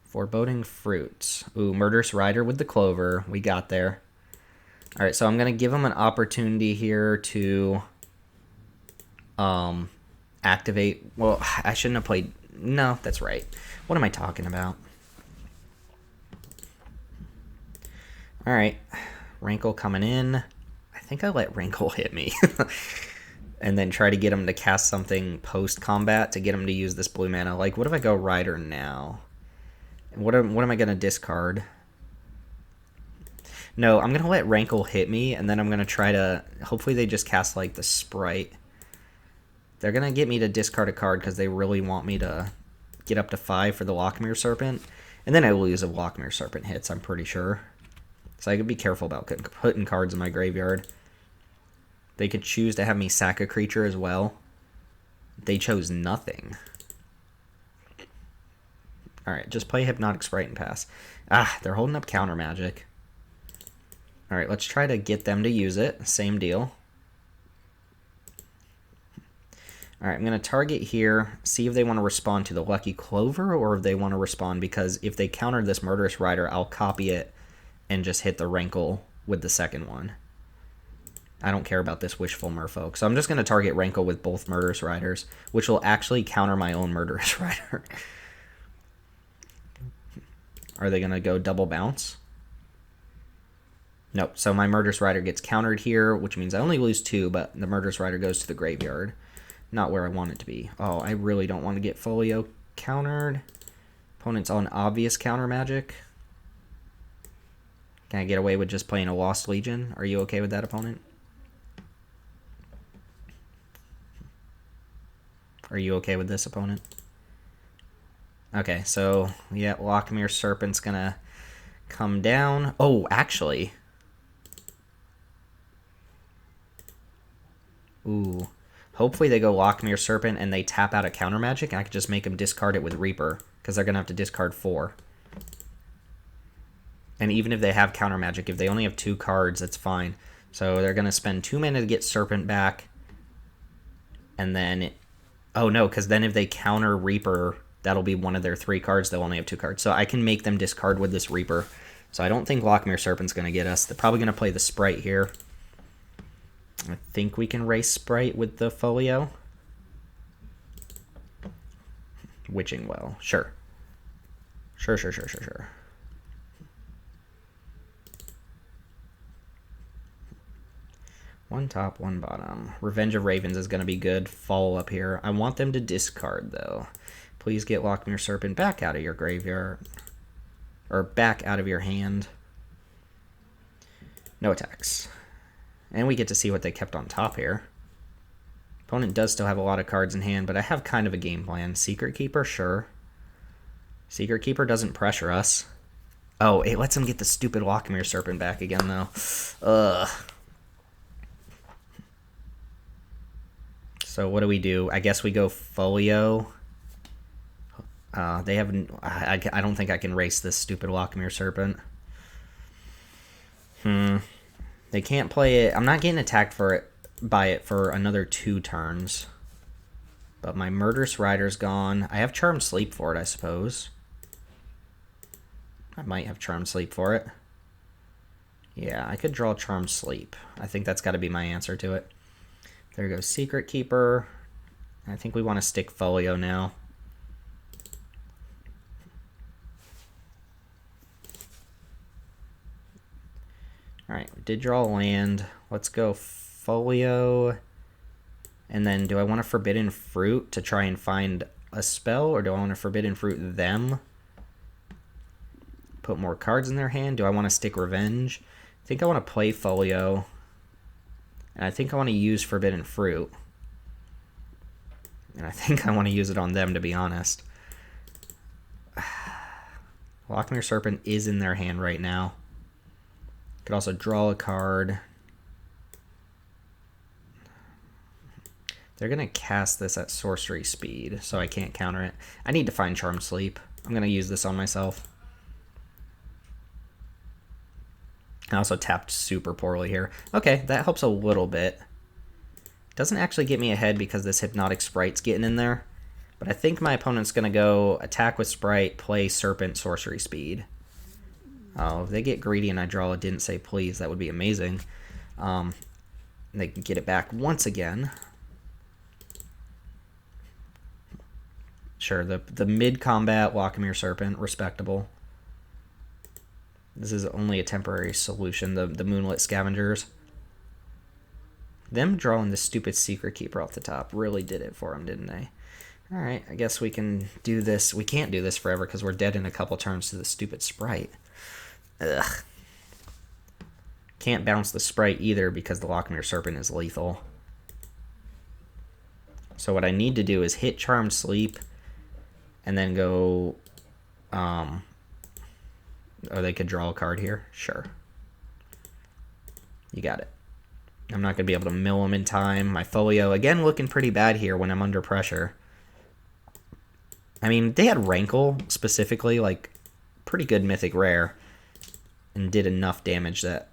Speaker 1: Foreboding Fruit. Ooh, Murderous Rider with the Clover. We got there. Alright, so I'm going to give them an opportunity here to activate. Well, I shouldn't have played. No, that's right. What am I talking about? Alright, Rankle coming in. I think I let Rankle hit me. And then try to get him to cast something post-combat to get him to use this blue mana. Like, what if I go Rider now? What am I going to discard? No, I'm going to let Rankle hit me, and then I'm going to try to... Hopefully they just cast, like, the Sprite. They're going to get me to discard a card because they really want me to get up to 5 for the Lockmere Serpent. And then I lose if Lockmere Serpent hits, I'm pretty sure. So I could be careful about putting cards in my graveyard. They could choose to have me sack a creature as well. They chose nothing. Alright, just play Hypnotic Sprite and pass. Ah, they're holding up counter magic. Alright, let's try to get them to use it. Same deal. Alright, I'm going to target here, see if they want to respond to the Lucky Clover, or if they want to respond, because if they counter this Murderous Rider, I'll copy it and just hit the Rankle with the second one. I don't care about this Wishful Merfolk. So I'm just going to target Rankle with both Murderous Riders, which will actually counter my own Murderous Rider. Are they going to go double bounce? Nope. So my Murderous Rider gets countered here, which means I only lose 2, but the Murderous Rider goes to the graveyard. Not where I want it to be. Oh, I really don't want to get Folio countered. Opponent's on obvious counter magic. Can I get away with just playing a Lost Legion? Are you okay with that, opponent? Are you okay with this, opponent? Okay, so, yeah, Lochmere Serpent's gonna come down. Oh, actually. Ooh. Hopefully they go Lochmere Serpent and they tap out a counter magic, and I could just make them discard it with Reaper, because they're going to have to discard 4. And even if they have counter magic, if they only have 2 cards, that's fine. So they're going to spend 2 mana to get Serpent back, and then... Oh no, because then if they counter Reaper, that'll be one of their 3 cards. They'll only have 2 cards. So I can make them discard with this Reaper. So I don't think Lochmere Serpent's going to get us. They're probably going to play the Sprite here. I think we can race Sprite with the Folio. Witching Well. Sure. Sure. One top, one bottom. Revenge of Ravens is going to be good. Follow up here. I want them to discard, though. Please get Lochmere Serpent back out of your graveyard. Or back out of your hand. No attacks. And we get to see what they kept on top here. Opponent does still have a lot of cards in hand, but I have kind of a game plan. Secret Keeper, sure. Secret Keeper doesn't pressure us. Oh, it lets him get the stupid Lochmere Serpent back again, though. Ugh. So what do? I guess we go Folio. They haven't... I don't think I can race this stupid Lochmere Serpent. They can't play it. I'm not getting attacked by it for another 2 turns. But my Murderous Rider's gone. I have Charmed Sleep for it, I suppose. I might have Charmed Sleep for it. Yeah, I could draw Charmed Sleep. I think that's got to be my answer to it. There goes Secret Keeper. I think we want to stick Folio now. Alright, we did draw a land. Let's go Folio. And then do I want a Forbidden Fruit to try and find a spell? Or do I want to Forbidden Fruit them? Put more cards in their hand? Do I want to stick Revenge? I think I want to play Folio. And I think I want to use Forbidden Fruit. And I think I want to use it on them, to be honest. Lochmere Serpent is in their hand right now. Could also draw a card. They're going to cast this at sorcery speed, so I can't counter it. I need to find Charmed Sleep. I'm going to use this on myself. I also tapped super poorly here. Okay, that helps a little bit. Doesn't actually get me ahead because this Hypnotic Sprite's getting in there. But I think my opponent's going to go attack with Sprite, play Serpent, sorcery speed. Oh, if they get greedy and I draw a Didn't Say Please, that would be amazing. They can get it back once again. Sure, the mid-combat Lochmere Serpent, respectable. This is only a temporary solution, the Moonlit Scavengers. Them drawing the stupid Secret Keeper off the top really did it for them, didn't they? Alright, I guess we can do this. We can't do this forever because we're dead in a couple turns to the stupid Sprite. Ugh. Can't bounce the Sprite either because the Lochmere Serpent is lethal. So what I need to do is hit Charmed Sleep and then go... Oh, they could draw a card here? Sure. You got it. I'm not going to be able to mill them in time. My Folio, again, looking pretty bad here when I'm under pressure. I mean, they had Rankle, specifically, like, pretty good Mythic Rare, and did enough damage that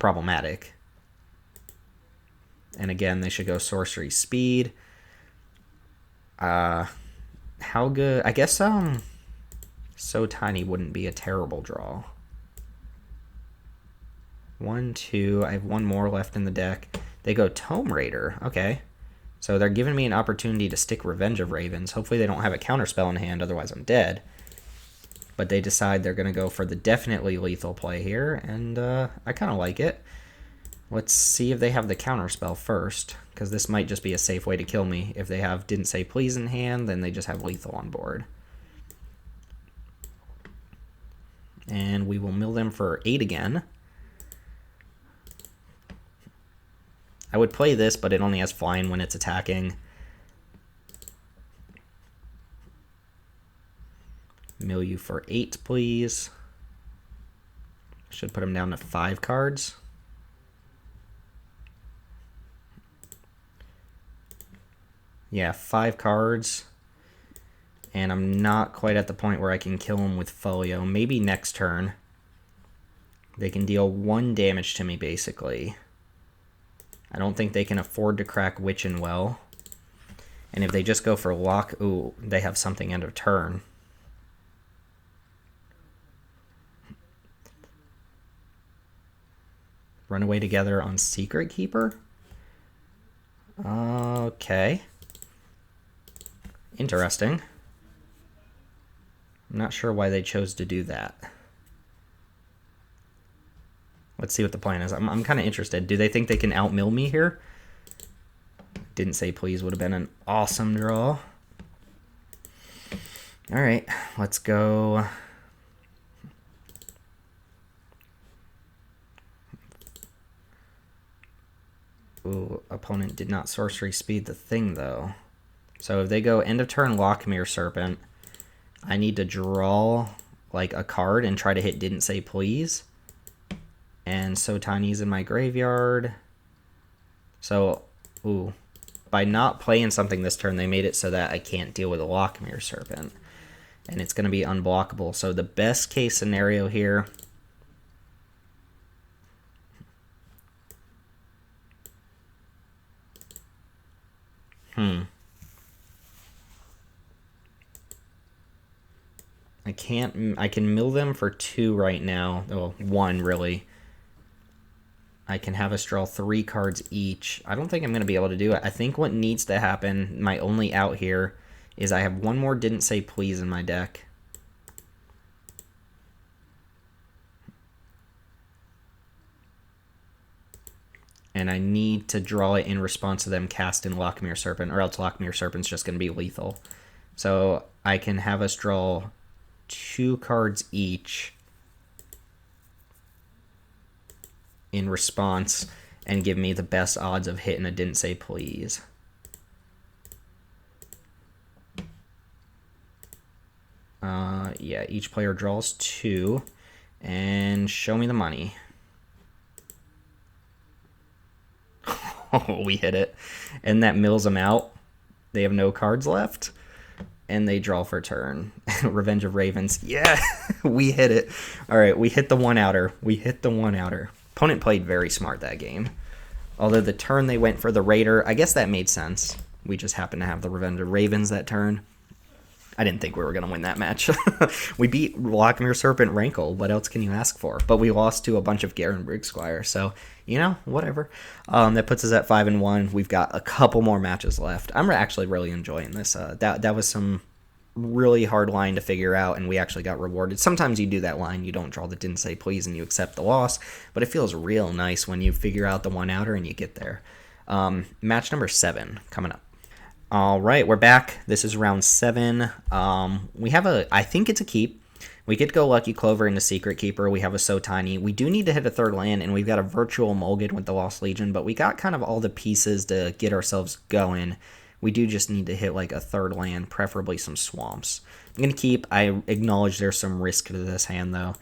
Speaker 1: problematic. And again, they should go sorcery speed. How good? I guess So Tiny wouldn't be a terrible draw. 1, 2. I have one more left in the deck. They go Tome Raider. Okay. So they're giving me an opportunity to stick Revenge of Ravens. Hopefully they don't have a counterspell in hand, otherwise I'm dead. But they decide they're going to go for the definitely lethal play here, and I kind of like it. Let's see if they have the counterspell first, because this might just be a safe way to kill me. If they have Didn't Say Please in hand, then they just have lethal on board. And we will mill them for 8 again. I would play this, but it only has flying when it's attacking. Mill you for 8, please. Should put him down to 5 cards. Yeah, 5 cards. And I'm not quite at the point where I can kill him with Folio. Maybe next turn. They can deal 1 damage to me, basically. I don't think they can afford to crack Witch and Well. And if they just go for lock, ooh, they have something end of turn. Run away together on Secret Keeper? Okay. Interesting. I'm not sure why they chose to do that. Let's see what the plan is. I'm kind of interested. Do they think they can outmill me here? Didn't Say Please would have been an awesome draw. All right, let's go. Ooh, opponent did not sorcery speed the thing, though. So if they go end of turn Lockmere Serpent, I need to draw like a card and try to hit Didn't Say Please. And So Tiny's in my graveyard. So, ooh. By not playing something this turn, they made it so that I can't deal with a Lockmere Serpent. And it's going to be unblockable. So the best case scenario here... I can mill them for 2 right now. Well, 1 really. I can have us draw 3 cards each. I don't think I'm going to be able to do it. I think what needs to happen, my only out here, is I have 1 more Didn't Say Please in my deck. And I need to draw it in response to them casting Lockmere Serpent, or else Lockmere Serpent's just going to be lethal. So I can have us draw 2 cards each in response and give me the best odds of hitting a Didn't Say Please. Yeah, each player draws 2, and show me the money. Oh, we hit it. And that mills them out. They have no cards left. And they draw for turn. Revenge of Ravens. Yeah, we hit it. All right, we hit the 1-outer. We hit the 1-outer. Opponent played very smart that game. Although the turn they went for the Raider, I guess that made sense. We just happened to have the Revenge of Ravens that turn. I didn't think we were going to win that match. We beat Lockmere Serpent Rankle. What else can you ask for? But we lost to a bunch of Garen Brigsquire. So, you know, whatever. That puts us at 5-1. We've got a couple more matches left. I'm actually really enjoying this. That was some really hard line to figure out, and we actually got rewarded. Sometimes you do that line, you don't draw the Didn't Say Please, and you accept the loss. But it feels real nice when you figure out the 1-outer and you get there. Match number 7 coming up. All right, we're back. This is round 7. We have I think it's a keep. We could go Lucky Clover into Secret Keeper. We have a So Tiny. We do need to hit a 3rd land, and we've got a Virtual Mulligan with the Lost Legion, but we got kind of all the pieces to get ourselves going. We do just need to hit like a 3rd land, preferably some swamps. I'm going to keep. I acknowledge there's some risk to this hand, though.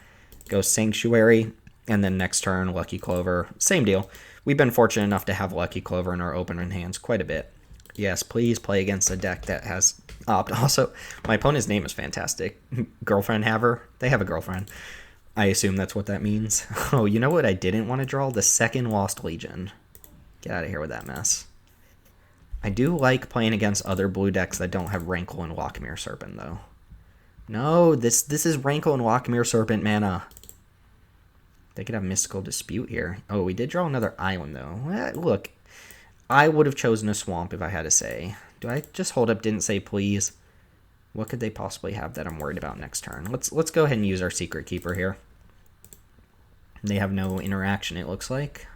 Speaker 1: Go Sanctuary, and then next turn, Lucky Clover. Same deal. We've been fortunate enough to have Lucky Clover in our opening hands quite a bit. Yes, please play against a deck that has Opt. Also, my opponent's name is fantastic. Girlfriend Haver. They have a girlfriend. I assume that's what that means. Oh, you know what I didn't want to draw? The second Lost Legion. Get out of here with that mess. I do like playing against other blue decks that don't have Rankle and Lockmere Serpent, though. No, this is Rankle and Lockmere Serpent mana. They could have Mystical Dispute here. Oh, we did draw another island, though. Look, I would have chosen a swamp if I had to say. Do I just hold up didn't say please? What could they possibly have that I'm worried about next turn? Let's go ahead and use our Secret Keeper here. They have no interaction, it looks like.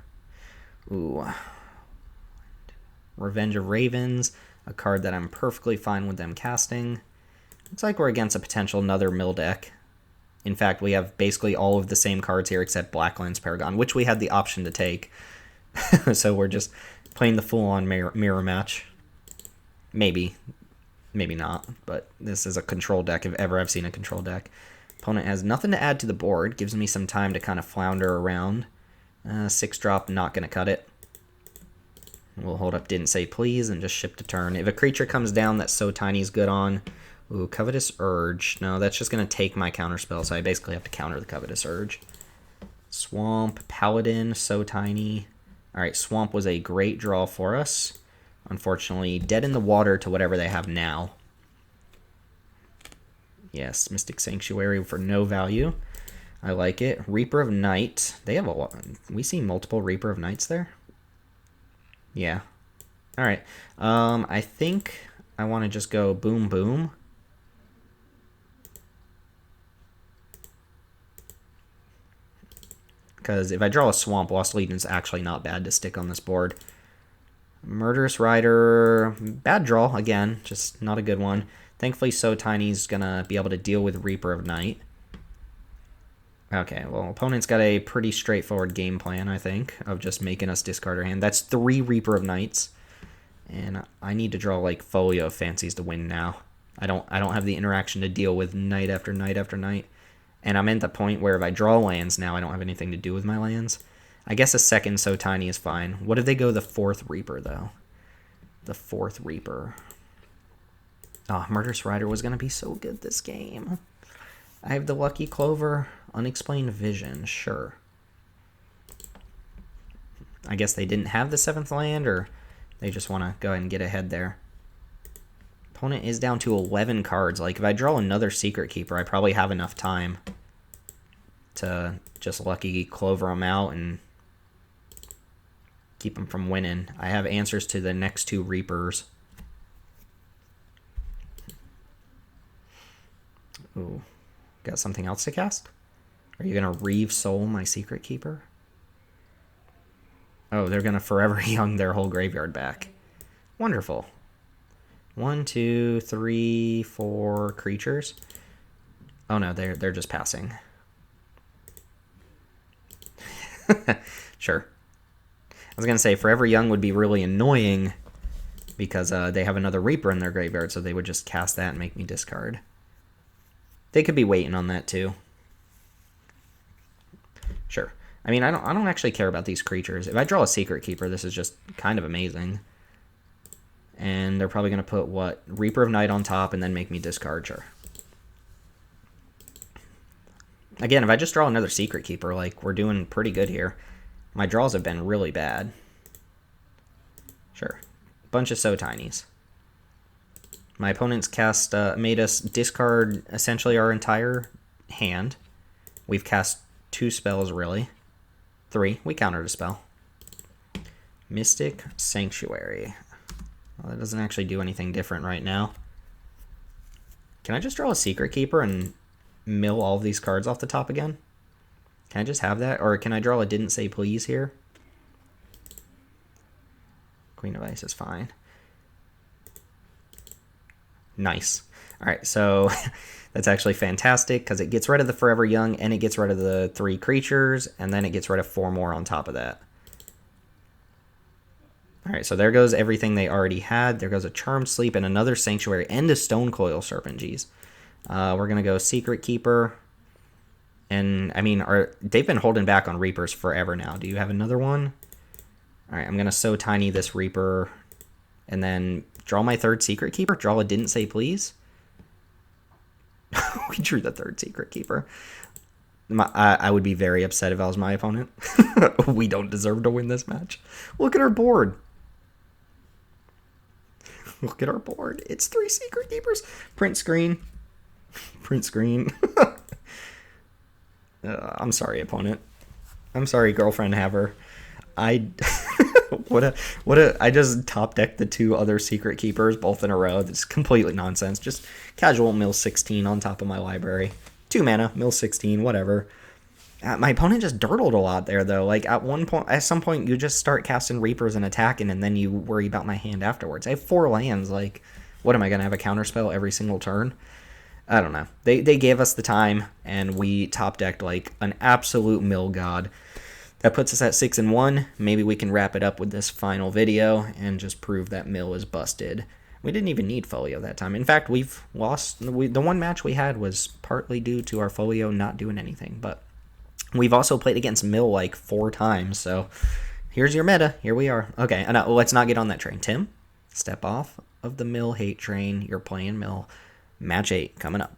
Speaker 1: Ooh. Revenge of Ravens, a card that I'm perfectly fine with them casting. Looks like we're against a potential another mill deck. In fact, we have basically all of the same cards here except Blacklands Paragon, which we had the option to take. So we're just playing the full-on mirror match. Maybe. Maybe not, but this is a control deck if ever I've seen a control deck. Opponent has nothing to add to the board. Gives me some time to kind of flounder around. 6-drop, not going to cut it. We'll hold up didn't say please and just ship to turn. If a creature comes down that So Tiny is good on... Ooh, Covetous Urge. No, that's just going to take my counterspell, so I basically have to counter the Covetous Urge. Swamp, Paladin, So Tiny. Alright, Swamp was a great draw for us. Unfortunately, dead in the water to whatever they have now. Yes, Mystic Sanctuary for no value. I like it. Reaper of Night. They have a lot. We see multiple Reaper of Nights there? Yeah. Alright. I think I want to just go boom boom. Because if I draw a Swamp, Lost Legion is actually not bad to stick on this board. Murderous Rider, bad draw, again, just not a good one. Thankfully, So Tiny's going to be able to deal with Reaper of Night. Okay, well, opponent's got a pretty straightforward game plan, I think, of just making us discard our hand. That's 3 Reaper of Nights, and I need to draw, like, Folio of Fancies to win now. I don't have the interaction to deal with night after night after night. And I'm at the point where if I draw lands now, I don't have anything to do with my lands. I guess a second So Tiny is fine. What if they go the 4th Reaper, though? The 4th Reaper. Oh, Murderous Rider was going to be so good this game. I have the Lucky Clover. Unexplained Vision, sure. I guess they didn't have the 7th land, or they just want to go ahead and get ahead there. Opponent is down to 11 cards. Like, if I draw another Secret Keeper, I probably have enough time to just Lucky Clover them out and keep them from winning. I have answers to the next 2 Reapers. Ooh, got something else to cast? Are you going to Reave Soul my Secret Keeper? Oh, they're going to Forever Young their whole graveyard back. Wonderful. 1, 2, 3, 4 creatures. Oh no, they're just passing. Sure. I was going to say Forever Young would be really annoying because they have another Reaper in their graveyard, so they would just cast that and make me discard. They could be waiting on that too. Sure. I mean, I don't actually care about these creatures. If I draw a Secret Keeper, this is just kind of amazing. And they're probably going to put, what, Reaper of Night on top and then make me discard, sure. Again, if I just draw another Secret Keeper, like, we're doing pretty good here. My draws have been really bad. Sure. Bunch of So Tinies. My opponent's cast made us discard essentially our entire hand. We've cast 2 spells, really. 3. We countered a spell. Mystic Sanctuary. Well, that doesn't actually do anything different right now. Can I just draw a Secret Keeper and mill all of these cards off the top again? Can I just have that? Or can I draw a Didn't Say Please here? Queen of Ice is fine. Nice. Alright, so that's actually fantastic because it gets rid of the Forever Young and it gets rid of the 3 creatures and then it gets rid of 4 more on top of that. Alright, so there goes everything they already had. There goes a Charmed Sleep and another Sanctuary and a Stone Coil Serpent, geez. We're going to go Secret Keeper. And, I mean, they've been holding back on Reapers forever now. Do you have another one? Alright, I'm going to So Tiny this Reaper. And then draw my 3rd Secret Keeper. Draw a Didn't Say Please. We drew the 3rd Secret Keeper. I would be very upset if I was my opponent. We don't deserve to win this match. Look at our board. Look at our board. It's 3 secret keepers. Print screen. Print screen. I'm sorry, opponent. I'm sorry, girlfriend haver. I I just top decked the 2 other secret keepers both in a row. That's completely nonsense. Just casual mill 16 on top of my library. 2 mana, mill 16, whatever. My opponent just dirtled a lot there though. Like at some point you just start casting Reapers and attacking, and then you worry about my hand afterwards. I have 4 lands. Like, what am I gonna have a counterspell every single turn? I don't know. They gave us the time, and we top decked like an absolute mill god. That puts us at 6-1. Maybe we can wrap it up with this final video and just prove that mill is busted. We didn't even need folio that time. In fact, we've lost. The one match we had was partly due to our folio not doing anything. But we've also played against mill like 4 times. So here's your meta. Here we are. Okay, let's not get on that train. Tim, step off of the mill hate train. You're playing mill. Match 8 coming up.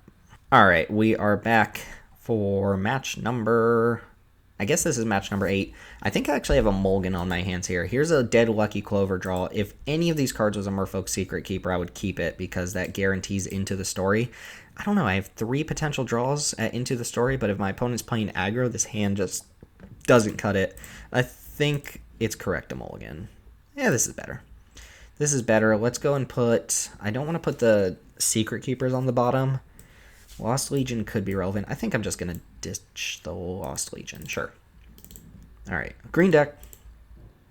Speaker 1: All right, we are back for match number... I guess this is match number 8. I think I actually have a mulligan on my hands here. Here's a Dead Lucky Clover draw. If any of these cards was a Merfolk Secret Keeper, I would keep it because that guarantees Into the Story. I don't know. I have 3 potential draws at Into the Story, but if my opponent's playing aggro, this hand just doesn't cut it. I think it's correct to mulligan. Yeah, this is better. This is better. Let's go and put... I don't want to put the Secret Keepers on the bottom. Lost Legion could be relevant. I think I'm just going to ditch the Lost Legion. Sure. Alright. Green deck.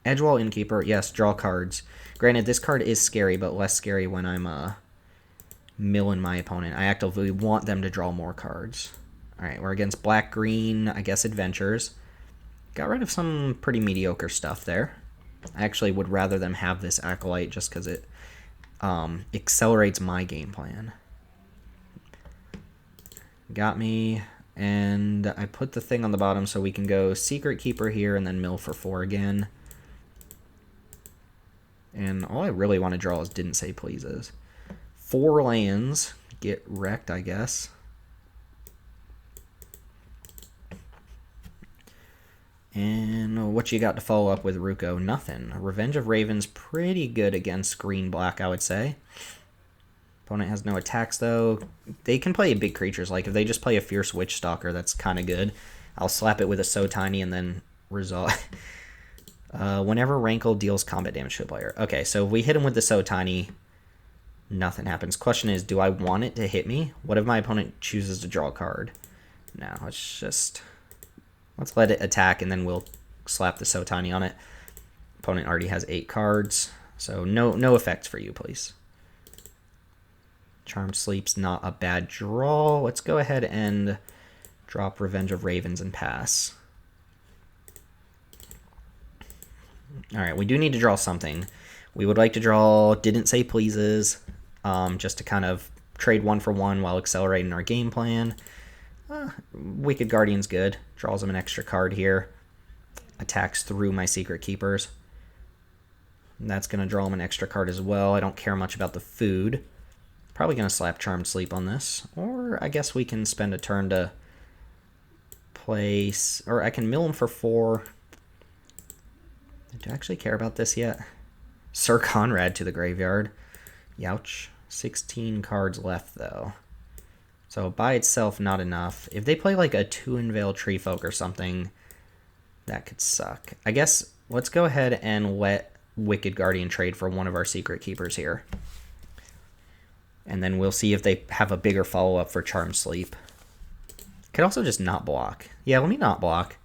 Speaker 1: Edgewall Innkeeper. Yes, draw cards. Granted, this card is scary, but less scary when I'm milling my opponent. I actively want them to draw more cards. Alright, we're against black-green, I guess, Adventures. Got rid of some pretty mediocre stuff there. I actually would rather them have this Acolyte just because it accelerates my game plan. Got me, and I put the thing on the bottom so we can go Secret Keeper here and then mill for 4 again. And all I really want to draw is Didn't Say Pleases. 4 lands, get wrecked, I guess. And what you got to follow up with, Ruko? Nothing. Revenge of Ravens, pretty good against green-black, I would say. Opponent has no attacks, though. They can play big creatures. Like, if they just play a Fierce Witch Stalker, that's kind of good. I'll slap it with a So Tiny and then resolve. Whenever Rankle deals combat damage to a player. Okay, so if we hit him with the So Tiny, nothing happens. Question is, do I want it to hit me? What if my opponent chooses to draw a card? No, let's let it attack, and then we'll slap the So Tiny on it. Opponent already has 8 cards, so no effects for you, please. Charmed Sleep's not a bad draw. Let's go ahead and drop Revenge of Ravens and pass. Alright, we do need to draw something. We would like to draw Didn't Say Pleases, just to kind of trade 1 for 1 while accelerating our game plan. Wicked Guardian's good. Draws him an extra card here. Attacks through my Secret Keepers. And that's going to draw him an extra card as well. I don't care much about the food. Probably going to slap Charmed Sleep on this. Or I guess we can spend a turn to place... Or I can mill him for 4. Do I actually care about this yet? Sir Conrad to the graveyard. Youch. 16 cards left, though. So by itself, not enough. If they play like a 2-Unveil Treefolk or something, that could suck. I guess let's go ahead and let Wicked Guardian trade for one of our Secret Keepers here. And then we'll see if they have a bigger follow-up for Charmed Sleep. Could also just not block. Yeah, let me not block.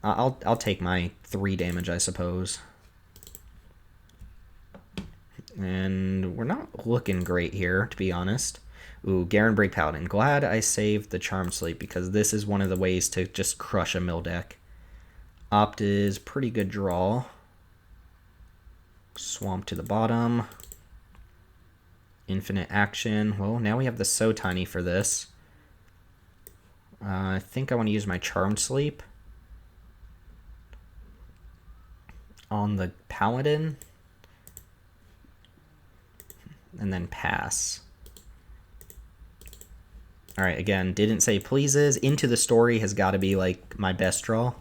Speaker 1: I'll take my 3 damage, I suppose. And we're not looking great here, to be honest. Ooh, Garen Break Paladin. Glad I saved the Charmed Sleep because this is one of the ways to just crush a mill deck. Opt is pretty good draw. Swamp to the bottom. Infinite action. Well, now we have the So Tiny for this. I think I want to use my Charmed Sleep on the Paladin. And then pass. All right, again, didn't say pleases. Into the Story has got to be like my best draw.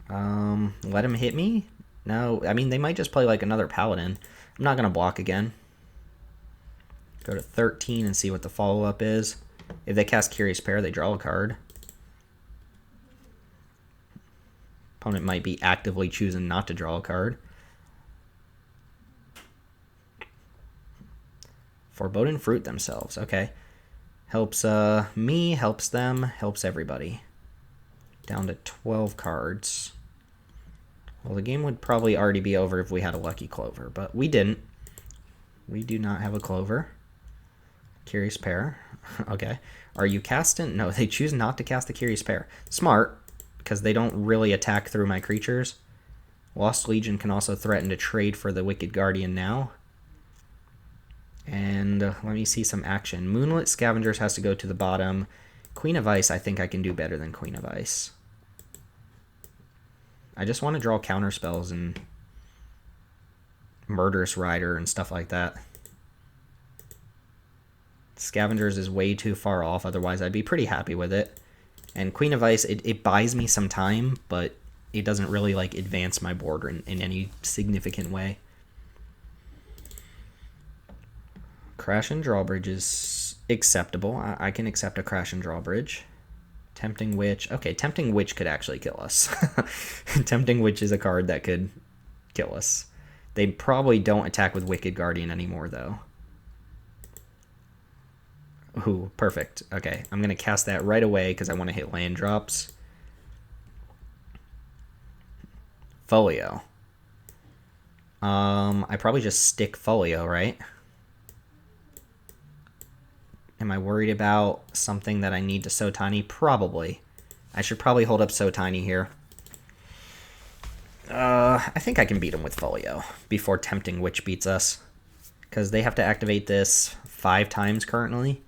Speaker 1: Let him hit me? No, I mean, they might just play like another Paladin. I'm not going to block again. Go to 13 and see what the follow-up is. If they cast Curious Pair, they draw a card. Opponent might be actively choosing not to draw a card. Foreboding Fruit themselves. Okay. Helps me, helps them, helps everybody. Down to 12 cards. Well, the game would probably already be over if we had a Lucky Clover, but we didn't. We do not have a Clover. Curious Pair. Okay. Are you casting? No, they choose not to cast the Curious Pair. Smart, because they don't really attack through my creatures. Lost Legion can also threaten to trade for the Wicked Guardian now. And let me see some action. Moonlit Scavengers has to go to the bottom. Queen of Ice, I think I can do better than Queen of Ice. I just want to draw counter spells and Murderous Rider and stuff like that. Scavengers is way too far off, otherwise I'd be pretty happy with it. And Queen of Ice, it buys me some time, but it doesn't really like advance my board in any significant way. Crash and Drawbridge is acceptable. I can accept a Crash and Drawbridge. Tempting Witch. Okay, Tempting Witch could actually kill us. Tempting Witch is a card that could kill us. They probably don't attack with Wicked Guardian anymore, though. Ooh, perfect. Okay, I'm going to cast that right away because I want to hit land drops. Folio. I probably just stick Folio, right? Am I worried about something that I need to So Tiny? Probably. I should probably hold up So Tiny here. I think I can beat him with Folio before Tempting Witch beats us. Because they have to activate this 5 times currently.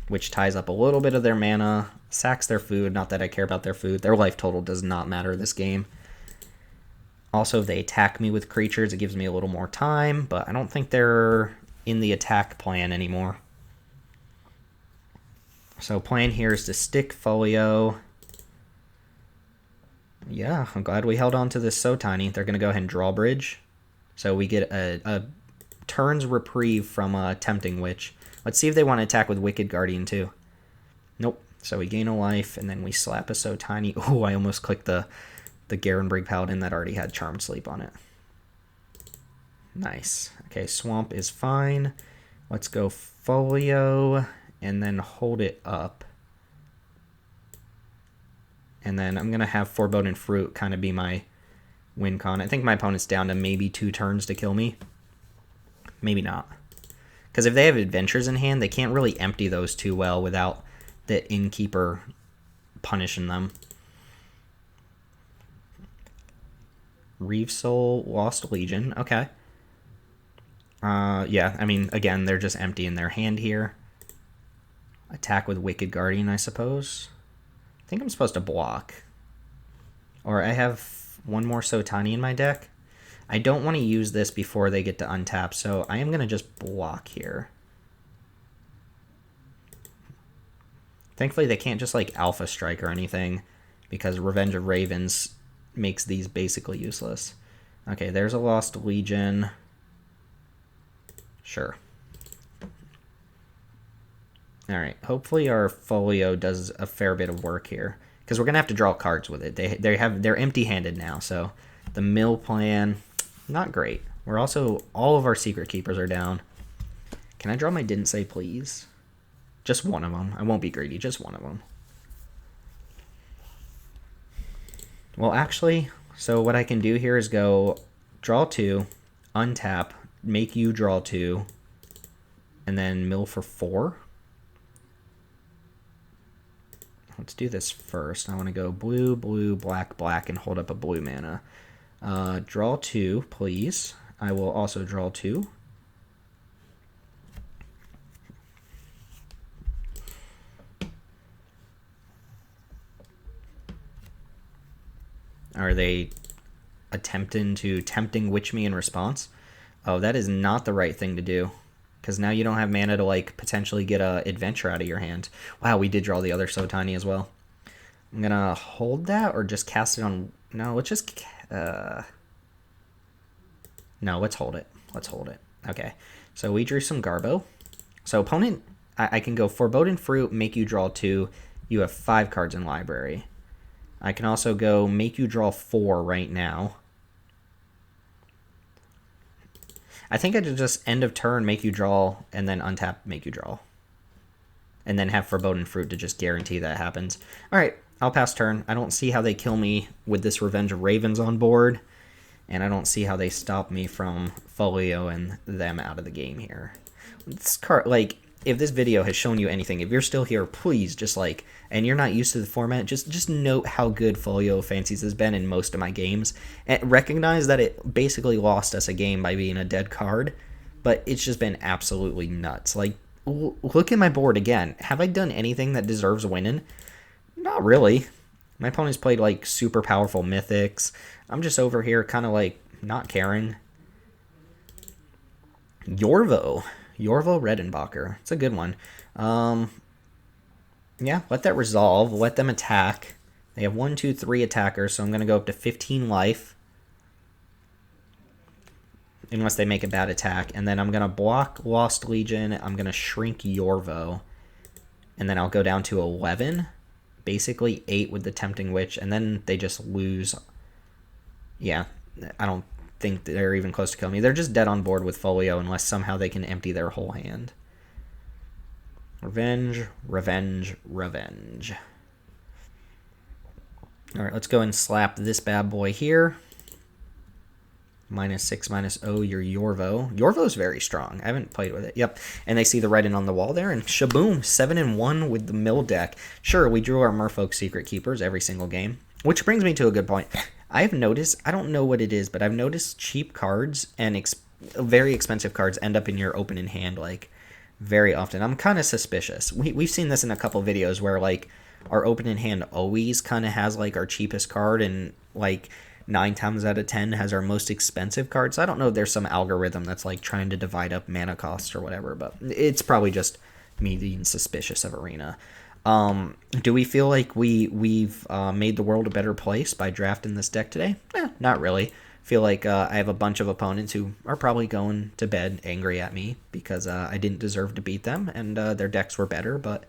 Speaker 1: Which ties up a little bit of their mana, sacks their food, not that I care about their food. Their life total does not matter this game. Also, if they attack me with creatures, it gives me a little more time, but I don't think they're in the attack plan anymore. So plan here is to stick Folio. Yeah, I'm glad we held on to this So Tiny. They're going to go ahead and Drawbridge. So we get a turn's reprieve from Tempting Witch. Let's see if they want to attack with Wicked Guardian too. Nope. So we gain a life, and then we slap a So Tiny. Oh, I almost clicked the Garenbrig Paladin that already had Charmed Sleep on it. Nice. Okay, Swamp is fine. Let's go Folio, and then hold it up. And then I'm going to have Foreboding Fruit kind of be my win con. I think my opponent's down to maybe 2 turns to kill me. Maybe not. Because if they have Adventures in hand, they can't really empty those too well without the Innkeeper punishing them. Reeve Soul, Lost Legion. Okay. Yeah, I mean, again, they're just empty in their hand here. Attack with Wicked Guardian, I suppose. I think I'm supposed to block. Or I have one more So Tiny in my deck. I don't want to use this before they get to untap, so I am going to just block here. Thankfully, they can't just, like, Alpha Strike or anything, because Revenge of Ravens makes these basically useless. Okay, there's a Lost Legion. Sure. Alright, hopefully our Folio does a fair bit of work here, because we're going to have to draw cards with it. They're empty-handed now, so the mill plan, not great. We're also, all of our Secret Keepers are down. Can I draw my Didn't Say Please? Just one of them. I won't be greedy, just one of them. Well, actually, so what I can do here is go draw 2, untap, make you draw 2, and then mill for 4. Let's do this first. I want to go blue, blue, black, black, and hold up a blue mana. Draw 2, please. I will also draw 2. Are they attempting to Tempting Witch me in response? Oh, that is not the right thing to do. Because now you don't have mana to, like, potentially get a adventure out of your hand. Wow, we did draw the other So Tiny as well. I'm going to hold that or just cast it on... No, let's just... No, let's hold it. Let's hold it. Okay. So we drew some Garbo. So opponent... I can go Foreboding Fruit, make you draw 2. You have 5 cards in library. I can also go make you draw 4 right now. I think I could just end of turn make you draw and then untap make you draw. And then have Foreboding Fruit to just guarantee that happens. Alright, I'll pass turn. I don't see how they kill me with this Revenge of Ravens on board. And I don't see how they stop me from Folio and them out of the game here. This card, like... If this video has shown you anything, if you're still here, please just like, and you're not used to the format, just note how good Folio Fancies has been in most of my games. And recognize that it basically lost us a game by being a dead card, but it's just been absolutely nuts. Like, look at my board again. Have I done anything that deserves winning? Not really. My opponent's played like super powerful mythics. I'm just over here kind of like not caring. Yorvo Redenbacher. It's a good one. Yeah, let that resolve. Let them attack. They have 1, 2, 3 attackers, so I'm going to go up to 15 life. Unless they make a bad attack. And then I'm going to block Lost Legion. I'm going to shrink Yorvo. And then I'll go down to 11. Basically 8 with the Tempting Witch. And then they just lose. Yeah, I don't think they're even close to killing me. They're just dead on board with Folio unless somehow they can empty their whole hand. Revenge. Alright, let's go and slap this bad boy here. -6, -0, your Yorvo. Yorvo's very strong. I haven't played with it. Yep. And they see the writing on the wall there, and shaboom, 7-1 with the mill deck. Sure, we drew our Merfolk Secret Keepers every single game. Which brings me to a good point. I have noticed, I don't know what it is, but I've noticed cheap cards and very expensive cards end up in your open in hand, like, very often. I'm kind of suspicious. We've seen this in a couple videos where, like, our open in hand always kind of has, like, our cheapest card and, like, 9 times out of 10 has our most expensive cards. I don't know if there's some algorithm that's, like, trying to divide up mana costs or whatever, but it's probably just me being suspicious of Arena. Do we feel like we've made the world a better place by drafting this deck today? Not really. Feel like I have a bunch of opponents who are probably going to bed angry at me because I didn't deserve to beat them and their decks were better. But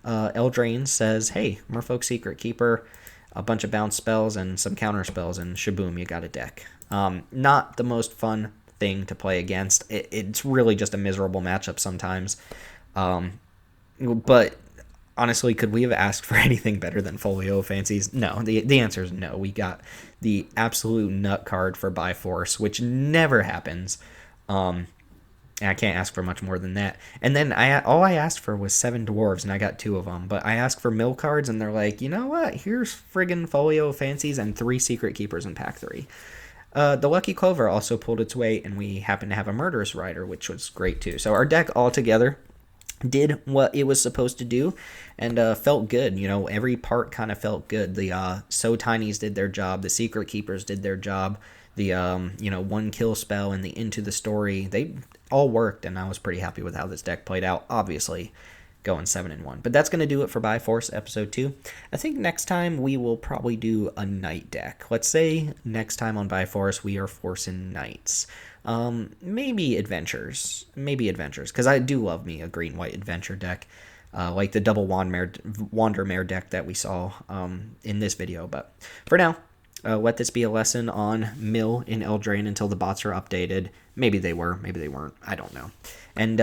Speaker 1: Eldraine says, hey, Merfolk Secret Keeper, a bunch of bounce spells and some counter spells, and shaboom, you got a deck. Not the most fun thing to play against. It's really just a miserable matchup sometimes. But honestly, could we have asked for anything better than Folio Fancies? No, the answer is no. We got the absolute nut card for Byforce, which never happens. And I can't ask for much more than that. And then all I asked for was 7 Dwarves, and I got 2 of them. But I asked for mill cards, and they're like, you know what? Here's friggin' Folio Fancies and 3 Secret Keepers in pack 3. The Lucky Clover also pulled its weight, and we happened to have a Murderous Rider, which was great too. So our deck altogether did what it was supposed to do and felt good. You know, every part kind of felt good. The So Tinies did their job. The Secret Keepers did their job. The, you know, 1 kill spell and the Into the Story, they all worked, and I was pretty happy with how this deck played out, obviously going 7-1. But that's going to do it for Byforce Episode 2. I think next time we will probably do a Knight deck. Let's say next time on Byforce we are forcing Knights. Maybe Adventures, because I do love me a green-white adventure deck, like the double Wandermare deck that we saw in this video. But for now, let this be a lesson on mill in Eldraine until the bots are updated. Maybe they were, maybe they weren't, I don't know. And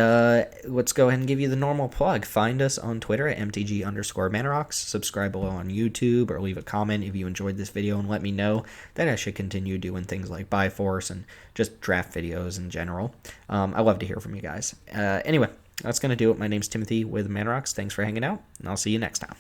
Speaker 1: let's go ahead and give you the normal plug. Find us on Twitter at MTG_Manorox. Subscribe below on YouTube or leave a comment if you enjoyed this video and let me know that I should continue doing things like Byforce and just draft videos in general. I love to hear from you guys. Anyway, that's going to do it. My name's Timothy with Manorox. Thanks for hanging out, and I'll see you next time.